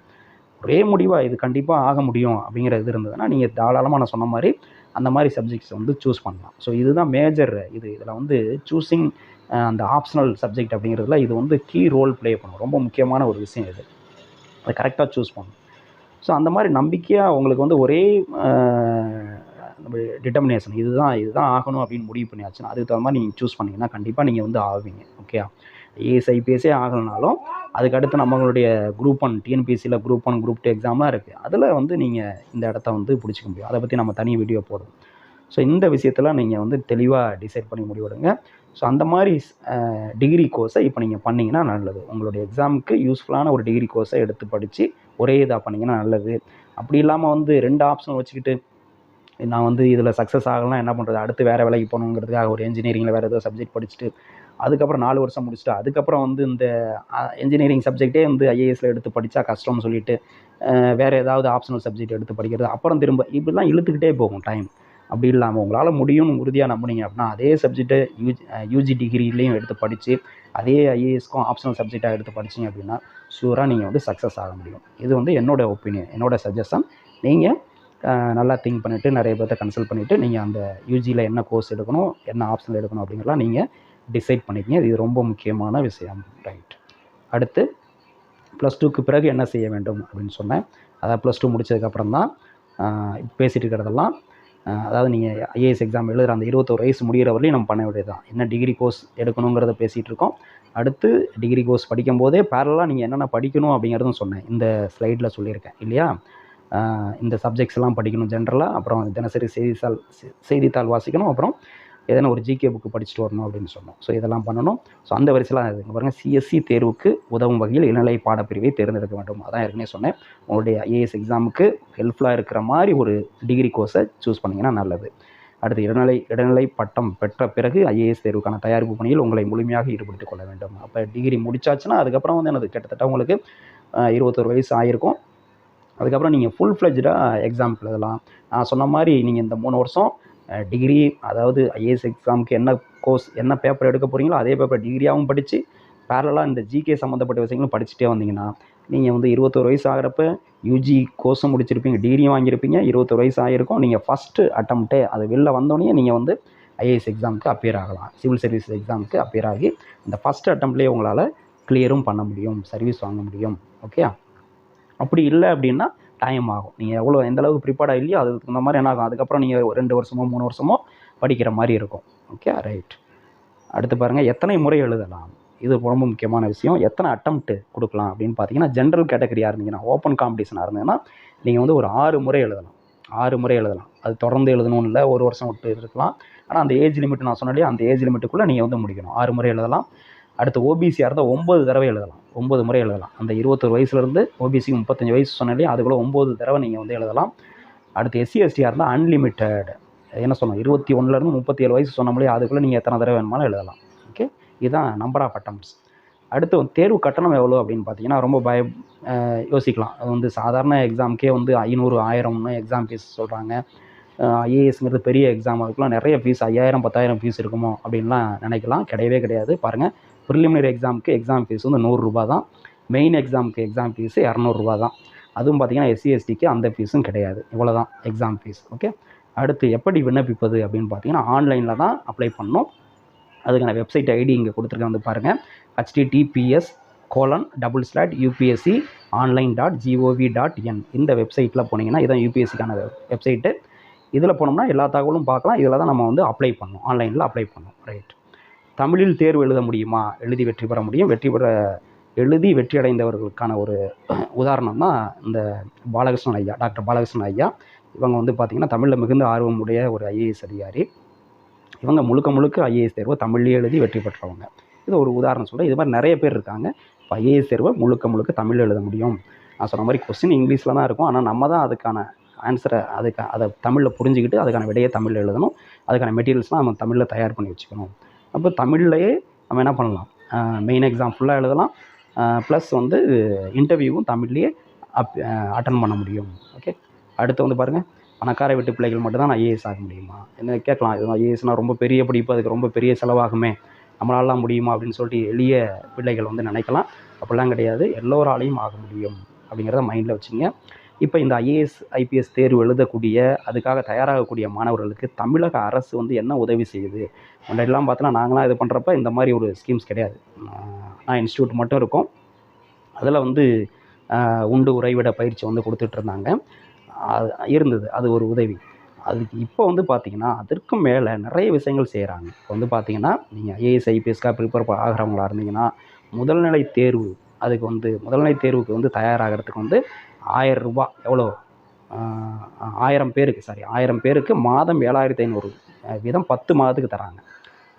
Speaker 1: ஒரே முடிவாக இது கண்டிப்பாக ஆக முடியும் அப்படிங்கிற இது இருந்ததுன்னா நீங்கள் தாராளமாக நான் சொன்ன மாதிரி அந்த மாதிரி சப்ஜெக்ட்ஸ் வந்து சூஸ் பண்ணலாம். ஸோ இதுதான் மேஜர். இதில் வந்து சூஸிங் அந்த ஆப்ஷனல் சப்ஜெக்ட் அப்படிங்கிறதுல இது வந்து கீ ரோல் ப்ளே பண்ணும். ரொம்ப முக்கியமான ஒரு விஷயம் இது. அதை கரெக்டாக சூஸ் பண்ணணும். ஸோ அந்த மாதிரி நம்பிக்கையாக உங்களுக்கு வந்து ஒரே டிட்டர்மினேஷன் இதுதான் ஆகணும் அப்படின்னு முடிவு பண்ணியாச்சுன்னா, அதுக்கு தகுந்த மாதிரி நீங்கள் சூஸ் பண்ணிங்கன்னா கண்டிப்பாக நீங்கள் வந்து ஆவீங்க. ஓகே, ஐஏஎஸ் ஐபிஎஸ்ஸே ஆகலைனாலும் அதுக்கடுத்து நம்மளுடைய குரூப் 1 டிஎன்பிஎஸ்சியில் குரூப் 1 குரூப் 2 எக்ஸாம்லாம் இருக்குது. அதில் வந்து நீங்கள் இந்த இடத்த வந்து பிடிச்சிக்க முடியும். அதை பற்றி நம்ம தனி வீடியோ போடுவோம். ஸோ இந்த விஷயத்தில் நீங்கள் வந்து தெளிவாக டிசைட் பண்ணி முடிவெடுங்க. ஸோ அந்த மாதிரி டிகிரி கோர்ஸை இப்போ நீங்கள் பண்ணிங்கன்னா நல்லது. உங்களுடைய எக்ஸாமுக்கு யூஸ்ஃபுல்லான ஒரு டிகிரி கோர்ஸை எடுத்து படித்து ஒரே இதாக பண்ணிங்கன்னா நல்லது. அப்படி இல்லாமல் வந்து 2 ஆப்ஷன் வச்சுக்கிட்டு நான் வந்து இதில் சக்ஸஸ் ஆகலாம், என்ன பண்ணுறது, அடுத்து வேறு வேலைக்கு போகணுங்கிறதுக்காக ஒரு இன்ஜினியரிங்கில் வேறு ஏதோ சப்ஜெக்ட் படிச்சுட்டு அதுக்கப்புறம் 4 வருஷம் முடிச்சுட்டு அதுக்கப்புறம் வந்து இந்த இன்ஜினியரிங் சப்ஜெக்டே வந்து ஐஏஎஸில் எடுத்து படித்தா கஷ்டம்னு சொல்லிட்டு வேறு ஏதாவது ஆப்ஷனல் சப்ஜெக்ட் எடுத்து படிக்கிறது, அப்புறம் திரும்ப இப்படிலாம் இழுத்துக்கிட்டே போகும் டைம். அப்படி இல்லாமல் உங்களால் முடியும்னு உறுதியாக நம்புனீங்க அப்படின்னா அதே சப்ஜெக்டை யூஜி டிகிரிலையும் எடுத்து படித்து அதே ஐஏஎஸ்க்கும் ஆப்ஷனல் சப்ஜெக்டாக எடுத்து படிச்சிங்க அப்படின்னா ஷூராக நீங்கள் வந்து சக்ஸஸ் ஆக முடியும். இது வந்து என்னோடய ஒப்பீனியன், என்னோடய சஜஷன். நீங்கள் நல்லா திங்க் பண்ணிவிட்டு நிறைய பேர்த்த கன்சல்ட் பண்ணிவிட்டு நீங்கள் அந்த யூஜியில் என்ன கோர்ஸ் எடுக்கணும், என்ன ஆப்ஷனில் எடுக்கணும் அப்படிங்கிறலாம் நீங்கள் டிசைட் பண்ணிக்கங்க. இது ரொம்ப முக்கியமான விஷயம். ரைட், அடுத்து +2க்கு பிறகு என்ன செய்ய வேண்டும் அப்படின்னு சொன்னேன். அதாவது +2 முடித்ததுக்கப்புறம் தான் பேசிகிட்டு இருக்கிறதெல்லாம், அதாவது நீங்கள் ஐஏஎஸ் எக்ஸாம் எழுதுகிற அந்த 21 வயசு முடிகிற வரலையும் நம்ம பண்ண வேண்டியது தான். என்ன டிகிரி கோர்ஸ் எடுக்கணுங்கிறத பேசிகிட்டு இருக்கோம். அடுத்து டிகிரி கோர்ஸ் படிக்கும்போதே பேரலாக நீங்கள் என்னென்ன படிக்கணும் அப்படிங்கிறதும் சொன்னேன், இந்த ஸ்லைடில் சொல்லியிருக்கேன் இல்லையா. இந்த சப்ஜெக்ட்ஸ்லாம் படிக்கணும் ஜென்ரலாக, அப்புறம் தினசரி செய்தித்தாள் வாசிக்கணும், அப்புறம் எதனா ஒரு ஜிகே புக்கு படிச்சுட்டு வரணும் அப்படின்னு சொன்னோம். ஸோ இதெல்லாம் பண்ணணும். ஸோ அந்த வரிசையில் இங்கே பாருங்கள், சிஎஸ்சி தேர்வுக்கு உதவும் வகையில் இளநிலை பாடப்பிரிவை தேர்ந்தெடுக்க வேண்டும். அதான் ஏற்கனவே சொன்னேன். உங்களுடைய ஐஏஎஸ் எக்ஸாமுக்கு ஹெல்ப்ஃபுல்லாக இருக்கிற மாதிரி ஒரு டிகிரி கோர்ஸை சூஸ் பண்ணிங்கன்னா நல்லது. அடுத்து இடைநிலை பட்டம் பெற்ற பிறகு ஐஏஎஸ் தேர்வுக்கான தயாரிப்பு பணியில் உங்களை முழுமையாக ஈடுபடுத்திக் கொள்ள வேண்டும். அப்போ டிகிரி முடிச்சாச்சுன்னா அதுக்கப்புறம் வந்து எனது கிட்டத்தட்ட உங்களுக்கு 21 வயசு ஆகிருக்கும். அதுக்கப்புறம் நீங்கள் ஃபுல் ஃப்ளெஜ்டாக எக்ஸாம் எழுதலாம். நான் சொன்ன மாதிரி நீங்கள் இந்த 3 வருஷம் டிகிரி, அதாவது ஐஏஎஸ் எக்ஸாமுக்கு என்ன கோர்ஸ் என்ன பேப்பர் எடுக்க போகிறீங்களோ அதே பேப்பர் டிகிரியாகவும் படித்து பேரலாக இந்த ஜிகே சம்மந்தப்பட்ட விஷயங்களும் படிச்சுட்டே வந்தீங்கன்னா நீங்கள் வந்து 21 வயசு ஆகிறப்ப யூஜி கோர்ஸும் முடிச்சிருப்பீங்க, டிகிரியும் வாங்கியிருப்பீங்க, 21 வயசு ஆகிருக்கும். நீங்கள் ஃபஸ்ட்டு அட்டம்ப்டே அது வெளில வந்தோடனே நீங்கள் வந்து ஐஏஎஸ் எக்ஸாமுக்கு அப்பியர் ஆகலாம். சிவில் சர்வீஸ் எக்ஸாமுக்கு அப்பியர் ஆகி இந்த ஃபஸ்ட் அட்டம்ப்ட்லேயே உங்களால் கிளியரும் பண்ண முடியும், சர்வீஸ் வாங்க முடியும். ஓகே, அப்படி இல்லை அப்படின்னா டைம் ஆகும். நீங்கள் எவ்வளோ எந்த அளவுக்கு ப்ரிப்பேர்டாக இல்லையோ அதுக்கு இந்த மாதிரி என்ன ஆகும், அதுக்கப்புறம் நீங்கள் 2 வருஷமோ 3 வருஷமோ படிக்கிற மாதிரி இருக்கும். Okay, right. அடுத்து பாருங்கள், எத்தனை முறை எழுதலாம். இது ரொம்ப முக்கியமான விஷயம். எத்தனை அட்டம்ப்ட்டு கொடுக்கலாம் அப்படின்னு பார்த்தீங்கன்னா, ஜென்ரல் கேட்டகரியாக இருந்தீங்கன்னா, ஓப்பன் காம்படிஷனாக இருந்ததுன்னா நீங்கள் வந்து ஒரு 6 முறை எழுதலாம். 6 முறை எழுதலாம். அது தொடர்ந்து எழுதணும்னு இல்லை, ஒரு வருஷம் விட்டு இருக்கலாம். ஆனால் அந்த ஏஜ் லிமிட் நான் சொன்னாலே அந்த ஏஜ் லிமிட்டுக்குள்ளே நீங்கள் வந்து முடிக்கணும். 6 முறை எழுதலாம். அடுத்து ஓபிசியாக இருந்தால் 9 தடவை எழுதலாம். 9 முறை எழுதலாம். அந்த 21 வயசுலேருந்து ஓபிசிக்கு 35 வயசு சொன்னாலே அதுக்குள்ளே 9 தடவை நீங்கள் வந்து எழுதலாம். அடுத்து எஸ்சி எஸ்டியாக இருந்தால் அன்லிமிட்டட், என்ன சொன்னோம், 21லேருந்து 37 வயசு சொன்னோம்லையே அதுக்குள்ளே நீங்கள் எத்தனை தடவை வேணுமாலும் எழுதலாம். ஓகே, இதுதான் நம்பர் ஆஃப் அட்டம்ப்ட்ஸ். அடுத்து தேர்வு கட்டணம் எவ்வளோ அப்படின்னு பார்த்தீங்கன்னா ரொம்ப யோசிக்கலாம். அது வந்து சாதாரண எக்ஸாமுக்கே வந்து 500 1000ன்னு எக்ஸாம் ஃபீஸ் சொல்கிறாங்க. ஐஏஎஸ்ங்கிறது பெரிய எக்ஸாம், அதுக்குலாம் நிறைய ஃபீஸ் 5000 10,000 ஃபீஸ் இருக்குமோ அப்படின்லாம் நினைக்கலாம். கிடையவே கிடையாது. பாருங்கள், ப்ரிலிமினரி எக்ஸாமுக்கு எக்ஸாம் ஃபீஸ் வந்து 100 ரூபா தான். மெயின் எக்ஸாமுக்கு எக்ஸாம் ஃபீஸு 200 ரூபா தான். அதுவும் பார்த்திங்கன்னா எஸ்சி எஸ்டிக்கு அந்த ஃபீஸும் கிடையாது. இவ்வளோ தான் எக்ஸாம் ஃபீஸ். ஓகே, அடுத்து எப்படி விண்ணப்பிப்பது அப்படின்னு பார்த்தீங்கன்னா ஆன்லைனில் தான் அப்ளை பண்ணணும். அதுக்கான வெப்சைட் ஐடி இங்கே கொடுத்துருக்கேன், வந்து பாருங்கள். https://upsc.online.gov.in இந்த வெப்சைட்டில் போனீங்கன்னா இதான் யூபிஎஸ்சிக்கான வெப்சைட்டு. இதில் போனோம்னா எல்லா தகவலும் பார்க்கலாம். இதில் தான் நம்ம வந்து அப்ளை பண்ணணும், ஆன்லைனில் அப்ளை பண்ணணும். ரைட். தமிழில் தேர்வு எழுத முடியுமா? எழுதி வெற்றி பெற முடியும். எழுதி வெற்றி அடைந்தவர்களுக்கான ஒரு உதாரணம் தான் இந்த பாலகிருஷ்ணன் ஐயா, டாக்டர் பாலகிருஷ்ணன் ஐயா. இவங்க வந்து பார்த்திங்கன்னா தமிழில் மிகுந்த ஆர்வம் உடைய ஒரு ஐஏஎஸ் அதிகாரி. இவங்க முழுக்க ஐஏஎஸ் தேர்வை தமிழ்லேயே எழுதி வெற்றி பெற்றவங்க. இது ஒரு உதாரணம் சொல்கிறேன். இது மாதிரி நிறைய பேர் இருக்காங்க. இப்போ ஐஏஎஸ் தேர்வை முழுக்க தமிழில் எழுத முடியும். நான் சொன்ன மாதிரி கொஸ்டின் இங்கிலீஷில் தான் இருக்கும். ஆனால் நம்ம தான் அதுக்கான ஆன்சரை அதை தமிழில் புரிஞ்சுக்கிட்டு அதுக்கான விடையை தமிழில் எழுதணும். அதுக்கான மெட்டீரியல்ஸ்லாம் நம்ம தமிழில் தயார் பண்ணி வச்சுக்கணும். அப்போ தமிழ்லையே நம்ம என்ன பண்ணலாம், மெயின் எக்ஸாம் ஃபுல்லாக எழுதலாம். ப்ளஸ் வந்து இன்டர்வியூவும் தமிழ்லேயே அட்டன் பண்ண முடியும். ஓகே, அடுத்து வந்து பாருங்கள், பணக்கார வீட்டு பிள்ளைகள் மட்டும்தான் ஐஏஎஸ் ஆக முடியுமா? என்ன கேட்கலாம். இது ஐஏஎஸ்னால் ரொம்ப பெரிய படிப்பு, அதுக்கு ரொம்ப பெரிய செலவாகுமே, நம்மளாலாம் முடியுமா அப்படின்னு சொல்லிட்டு எளிய பிள்ளைகள் வந்து நினைக்கலாம். அப்படிலாம் கிடையாது, எல்லோராலையும் ஆக முடியும் அப்படிங்கிறத மைண்டில் வச்சுங்க. இப்போ இந்த ஐஏஎஸ் ஐபிஎஸ் தேர்வு எழுதக்கூடிய அதுக்காக தயாராகக்கூடிய மாணவர்களுக்கு தமிழக அரசு வந்து என்ன உதவி செய்யுது? முன்னாடிலாம் பார்த்தோன்னா நாங்களாம் இது பண்ணுறப்ப இந்த மாதிரி ஒரு ஸ்கீம்ஸ் கிடையாது. நான் இன்ஸ்டியூட் மட்டும் இருக்கும். அதில் வந்து உண்டு உறைவிட பயிற்சி வந்து கொடுத்துட்ருந்தாங்க, இருந்தது. அது ஒரு உதவி. அதுக்கு இப்போ வந்து பார்த்திங்கன்னா அதற்கும் மேலே நிறைய விஷயங்கள் செய்கிறாங்க. இப்போ வந்து பார்த்திங்கன்னா நீங்கள் ஐஏஎஸ் ஐபிஎஸ்க்காக ப்ரிப்பேர் ஆகிறவங்களா இருந்தீங்கன்னா முதல்நிலை தேர்வு, அதுக்கு வந்து முதல்நிலை தேர்வுக்கு வந்து தயாராகிறதுக்கு வந்து 1000 ரூபா, எவ்வளோ, 1000 பேருக்கு மாதம் 7500 வீதம் 10 மாதத்துக்கு தராங்க.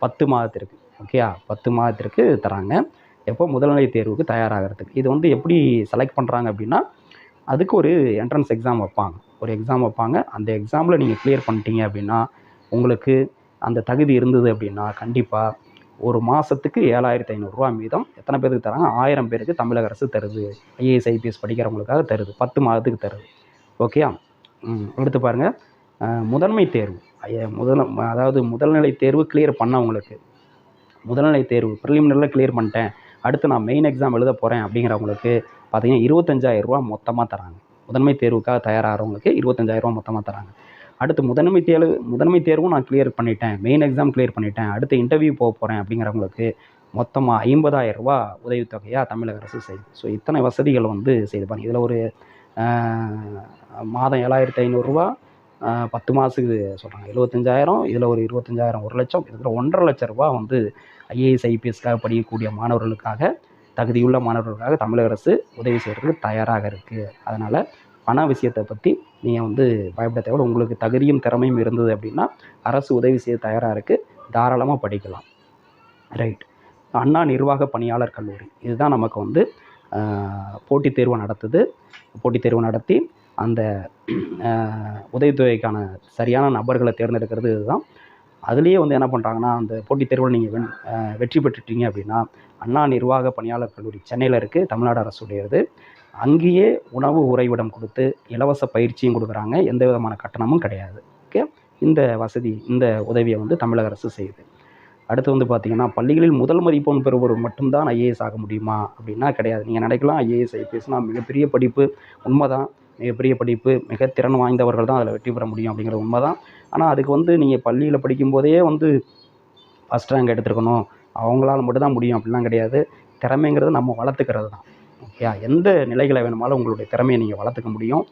Speaker 1: 10 மாதத்திற்கு. ஓகேயா, 10 மாதத்திற்கு தராங்க. எப்போ முதல்நிலை தேர்வுக்கு தயாராகிறதுக்கு. இது வந்து எப்படி செலக்ட் பண்ணுறாங்க அப்படின்னா, அதுக்கு ஒரு என்ட்ரன்ஸ் எக்ஸாம் வைப்பாங்க. ஒரு எக்ஸாம் வைப்பாங்க. அந்த எக்ஸாமில் நீங்கள் கிளியர் பண்ணிட்டீங்க அப்படின்னா உங்களுக்கு அந்த தகுதி இருந்தது அப்படின்னா கண்டிப்பாக ஒரு மாதத்துக்கு 7500 ரூபா வீதம் எத்தனை பேருக்கு தராங்க? 1000 பேருக்கு தமிழக அரசு தருது. ஐஏஎஸ் ஐபிஎஸ் படிக்கிறவங்களுக்காக தருது. 10 மாதத்துக்கு தருது. ஓகேயா. எடுத்து பாருங்கள், முதன்மை தேர்வு, அதாவது முதல்நிலை தேர்வு கிளியர் பண்ணவங்களுக்கு, முதல்நிலை தேர்வு ப்ரிலிமினரியில் கிளியர் பண்ணிட்டேன், அடுத்து நான் மெயின் எக்ஸாம் எழுத போகிறேன் அப்படிங்கிறவங்களுக்கு பார்த்தீங்கன்னா 25000 ரூபா மொத்தமாக தராங்க. முதன்மை தேர்வுக்காக தயாராகிறவங்களுக்கு 25000 ரூபா மொத்தமாக தராங்க. அடுத்து முதன்மை தேர்வும் நான் கிளியர் பண்ணிட்டேன், மெயின் எக்ஸாம் கிளியர் பண்ணிட்டேன், அடுத்து இன்டர்வியூ போக போகிறேன் அப்படிங்கிறவங்களுக்கு மொத்தமாக 50000 ரூபா உதவித்தொகையாக தமிழக அரசு செய்யுது. ஸோ இத்தனை வசதிகள் வந்து செய்து பாருங்கள். இதில் ஒரு மாதம் 7500 ரூபா, 10 மாதத்துக்கு சொல்கிறாங்க 75000, இதில் ஒரு 25000, 1 லட்சம், இதில் 1,50,000 லட்ச ரூபா வந்து ஐஏஎஸ் ஐபிஎஸ்க்காக படிக்கக்கூடிய மாணவர்களுக்காக, தகுதியுள்ள மாணவர்களுக்காக தமிழக அரசு உதவி செய்கிறதுக்கு தயாராக இருக்குது. அதனால் பண விஷயத்தை பற்றி நீங்கள் வந்து பயப்பட தேவை. உங்களுக்கு தகுதியும் திறமையும் இருந்தது அப்படின்னா அரசு உதவி செய்ய தயாராக இருக்குது. தாராளமாக படிக்கலாம். ரைட். அண்ணா நிர்வாக பணியாளர் கல்லூரி இதுதான் நமக்கு வந்து போட்டித் தேர்வு நடத்துது. போட்டித் தேர்வு நடத்தி அந்த உதவித்தொகைக்கான சரியான நபர்களை தேர்ந்தெடுக்கிறது இதுதான். அதுலேயே வந்து என்ன பண்ணுறாங்கன்னா, அந்த போட்டித் தேர்வில் நீங்கள் வெற்றி பெற்றுட்டீங்க அப்படின்னா, அண்ணா நிர்வாக பணியாளர் கல்லூரி சென்னையில் இருக்குது, தமிழ்நாடு அரசுடையது. அங்கேயே உணவு உறைவிடம் கொடுத்து இலவச பயிற்சியும் கொடுக்குறாங்க, எந்த விதமான கட்டணமும் கிடையாது. ஓகே, இந்த வசதி இந்த உதவியை வந்து தமிழக அரசு செய்யுது. அடுத்து வந்து பார்த்திங்கன்னா, பள்ளிகளில் முதல் மதிப்பெண் பெறுவோர் மட்டும்தான் ஐஏஎஸ் ஆக முடியுமா அப்படின்னா கிடையாது. நீங்கள் நினைக்கலாம் ஐஏஎஸ் ஐபிஎஸ்னால் மிகப்பெரிய படிப்பு, உண்மைதான். மிகப்பெரிய படிப்பு, மிக திறன் வாய்ந்தவர்கள் தான் அதில் வெற்றி பெற முடியும் அப்படிங்கிறது உண்மை தான். ஆனால் அதுக்கு வந்து நீங்கள் பள்ளியில் படிக்கும்போதே வந்து ஃபஸ்ட் ரேங்க் எடுத்துருக்கணும், அவங்களால மட்டும்தான் முடியும் அப்படிலாம் கிடையாது. திறமைங்கிறது நம்ம வளர்த்துக்கிறது தான். ஓகே, எந்த நிலைகளை வேணுமாலும் உங்களுடைய திறமையை நீங்கள் வளர்த்துக்க முடியும்,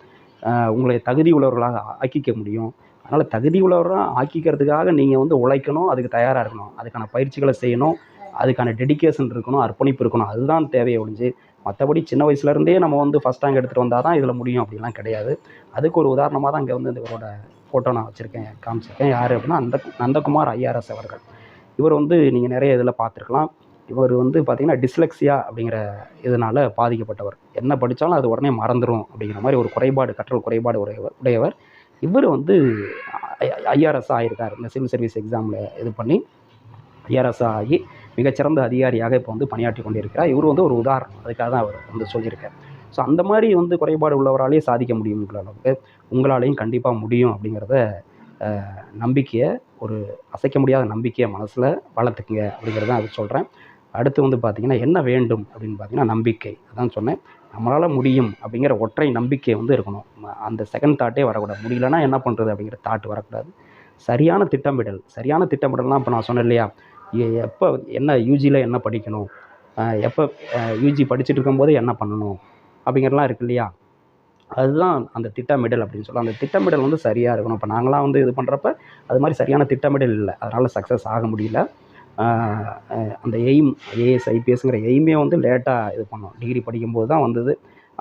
Speaker 1: உங்களை தகுதி உள்ளவர்களாக ஆக்கிக்க முடியும். அதனால் தகுதி உள்ளவராக ஆக்கிக்கிறதுக்காக நீங்கள் வந்து உழைக்கணும், அதுக்கு தயாராக இருக்கணும், அதுக்கான பயிற்சிகளை செய்யணும், அதுக்கான டெடிக்கேஷன் இருக்கணும், அர்ப்பணிப்பு இருக்கணும். அதுதான் தேவையை ஒழிஞ்சு மற்றபடி சின்ன வயசுலேருந்தே நம்ம வந்து ஃபஸ்ட் ரேங்க் எடுத்துகிட்டு வந்தால் தான் இதில் முடியும் அப்படிலாம் கிடையாது. அதுக்கு ஒரு உதாரணமாக தான் இங்கே வந்து இவரோட ஃபோட்டோ நான் வச்சுருக்கேன், காமிச்சிருக்கேன். யார் அப்படின்னா நந்தகுமார் ஐஆர்எஸ் அவர்கள். இவர் வந்து நீங்கள் நிறைய இதில் பார்த்துருக்கலாம். இவர் வந்து பார்த்திங்கன்னா டிஸ்லெக்ஸியா அப்படிங்கிற இதனால் பாதிக்கப்பட்டவர். என்ன படித்தாலும் அது உடனே மறந்துடும் அப்படிங்கிற மாதிரி ஒரு குறைபாடு, கற்றல் குறைபாடு உடையவர். இவர் வந்து ஐஆர்எஸ் ஆகியிருக்கார். இந்த சிவில் சர்வீஸ் எக்ஸாமில் இது பண்ணி ஐஆர்எஸ் ஆகி மிகச்சிறந்த அதிகாரியாக இப்போ வந்து பணியாற்றி கொண்டிருக்கிறார். இவர் வந்து ஒரு உதாரணம், அதுக்காக தான் அவர் வந்து சொல்லியிருக்கார். ஸோ அந்த மாதிரி வந்து குறைபாடு உள்ளவராலேயே சாதிக்க முடியுங்கிற அளவுக்கு உங்களாலேயும் கண்டிப்பாக முடியும் அப்படிங்கிறத நம்பிக்கையை, ஒரு அசைக்க முடியாத நம்பிக்கையை மனசில் வளர்த்துக்குங்க அப்படிங்கிறத அது சொல்கிறேன். அடுத்து வந்து பார்த்திங்கன்னா என்ன வேண்டும் அப்படின்னு பார்த்திங்கன்னா நம்பிக்கை. அதான் சொன்னேன், நம்மளால் முடியும் அப்படிங்கிற ஒற்றை நம்பிக்கை வந்து இருக்கணும். அந்த செகண்ட் தாட்டே வரக்கூடாது. முடியலன்னா என்ன பண்ணுறது அப்படிங்கிற தாட் வரக்கூடாது. சரியான திட்டமிடல். சரியான திட்டமிடல்னால் இப்போ நான் சொன்னேன் இல்லையா, எப்போ என்ன யூஜியில் என்ன படிக்கணும், எப்போ யூஜி படிச்சுட்டு இருக்கும்போது என்ன பண்ணணும் அப்படிங்கிறலாம் இருக்குது இல்லையா, அதுதான் அந்த திட்டமிடல் அப்படின்னு சொல்லலாம். அந்த திட்டமிடல் வந்து சரியாக இருக்கணும். இப்போ நாங்களாம் வந்து இது பண்ணுறப்ப அது மாதிரி சரியான திட்டமிடல் இல்லை, அதனால் சக்ஸஸ் ஆக முடியல. அந்த எய்ம் ஐஏஎஸ் ஐபிஎஸ்ங்கிற எய்மே வந்து லேட்டாக இது பண்ணோம். டிகிரி படிக்கும்போது தான் வந்தது.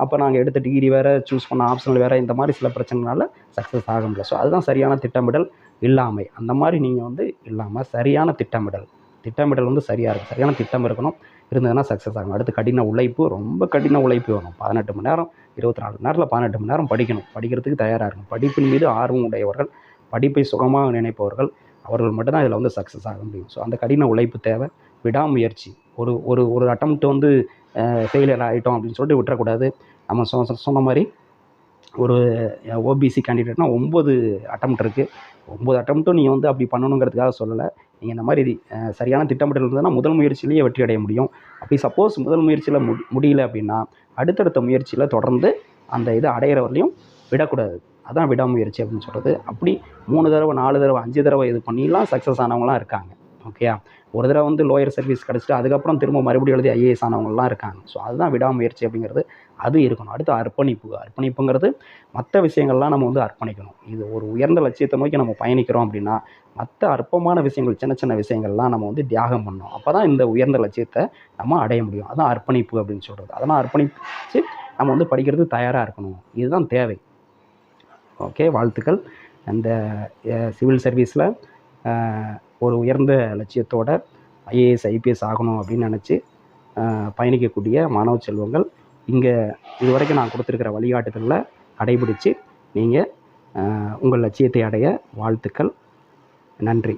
Speaker 1: அப்போ நாங்கள் எடுத்த டிகிரி வேறு, சூஸ் பண்ண ஆப்ஷனல் வேறு, இந்த மாதிரி சில பிரச்சனைனால சக்ஸஸ் ஆக முடியல. ஸோ அதுதான் சரியான திட்டமிடல் இல்லாமை. அந்த மாதிரி நீங்கள் வந்து இல்லாமல் சரியான திட்டமிடல் வந்து சரியாக இருக்கும். சரியான திட்டம் இருக்கணும், இருந்ததுன்னா சக்ஸஸ் ஆகும். அடுத்து கடின உழைப்பு, ரொம்ப கடின உழைப்பு வேணும். 18 மணி நேரம் 24 மணி நேரத்தில் 18 மணி நேரம் படிக்கணும். படிக்கிறதுக்கு தயாராக இருக்கணும். படிப்பின் மீது ஆர்வம் உடையவர்கள், படிப்பை சுகமாக நினைப்பவர்கள், அவர்கள் மட்டும்தான் இதில் வந்து சக்ஸஸ் ஆக முடியும். ஸோ அந்த கடின உழைப்பு தேவை. விடாமுயற்சி. ஒரு ஒரு ஒரு அட்டம்ப்ட் வந்து ஃபெயிலியர் ஆகிட்டோம் அப்படின்னு சொல்லிட்டு விட்டுறக்கூடாது. நம்ம சொன்ன மாதிரி ஒரு ஓபிசி கேண்டிடேட்னா 9 அட்டம்ப்ட் இருக்குது. 9 அட்டம்ப்ட்டும் நீங்கள் வந்து அப்படி பண்ணணுங்கிறதுக்காக சொல்லலை. நீங்கள் இந்த மாதிரி சரியான திட்டமிடல் இருந்ததுன்னா முதல் முயற்சியிலேயே வெற்றி அடைய முடியும். அப்படி சப்போஸ் முதல் முயற்சியில் முடியல அப்படின்னா அடுத்தடுத்த முயற்சியில் தொடர்ந்து அந்த இதை அடையிறவரையும் விடக்கூடாது. அதான் விடாமுயற்சி அப்படின்னு சொல்கிறது. அப்படி 3 தடவை 4 தடவை 5 தடவை இது பண்ணிலாம் சக்ஸஸ் ஆனவங்களாம் இருக்காங்க. ஓகேயா, ஒரு தடவை வந்து லோயர் சர்வீஸ் கிடச்சிட்டு அதுக்கப்புறம் திரும்ப மறுபடியும் எழுதி ஐஏஎஸ் ஆனவங்களாம் இருக்காங்க. ஸோ அதுதான் விடாமுயற்சி அப்படிங்கிறது, அது இருக்கணும். அடுத்து அர்ப்பணிப்புங்கிறது மற்ற விஷயங்கள்லாம் நம்ம வந்து அர்ப்பணிக்கணும். இது ஒரு உயர்ந்த லட்சியத்தை நோக்கி நம்ம பயணிக்கிறோம் அப்படின்னா மற்ற அற்பமான விஷயங்கள், சின்ன சின்ன விஷயங்கள்லாம் நம்ம வந்து தியாகம் பண்ணணும். அப்போ தான் இந்த உயர்ந்த லட்சியத்தை நம்ம அடைய முடியும். அதான் அர்ப்பணிப்பு அப்படின்னு சொல்கிறது. அதெல்லாம் அர்ப்பணிச்சு நம்ம வந்து படிக்கிறதுக்கு தயாராக இருக்கணும். இதுதான் தேவை. ஓகே, வாழ்த்துக்கள். அந்த சிவில் சர்வீஸில் ஒரு உயர்ந்த லட்சியத்தோட ஐஏஎஸ் ஐபிஎஸ் ஆகணும் அப்படின்னு நினச்சி பயணிக்கக்கூடிய மாணவ செல்வங்கள், இங்கே இதுவரைக்கும் நான் கொடுத்துருக்கிற வழிகாட்டுதலில் கடைபிடித்து நீங்கள் உங்கள் லட்சியத்தை அடைய வாழ்த்துக்கள். நன்றி.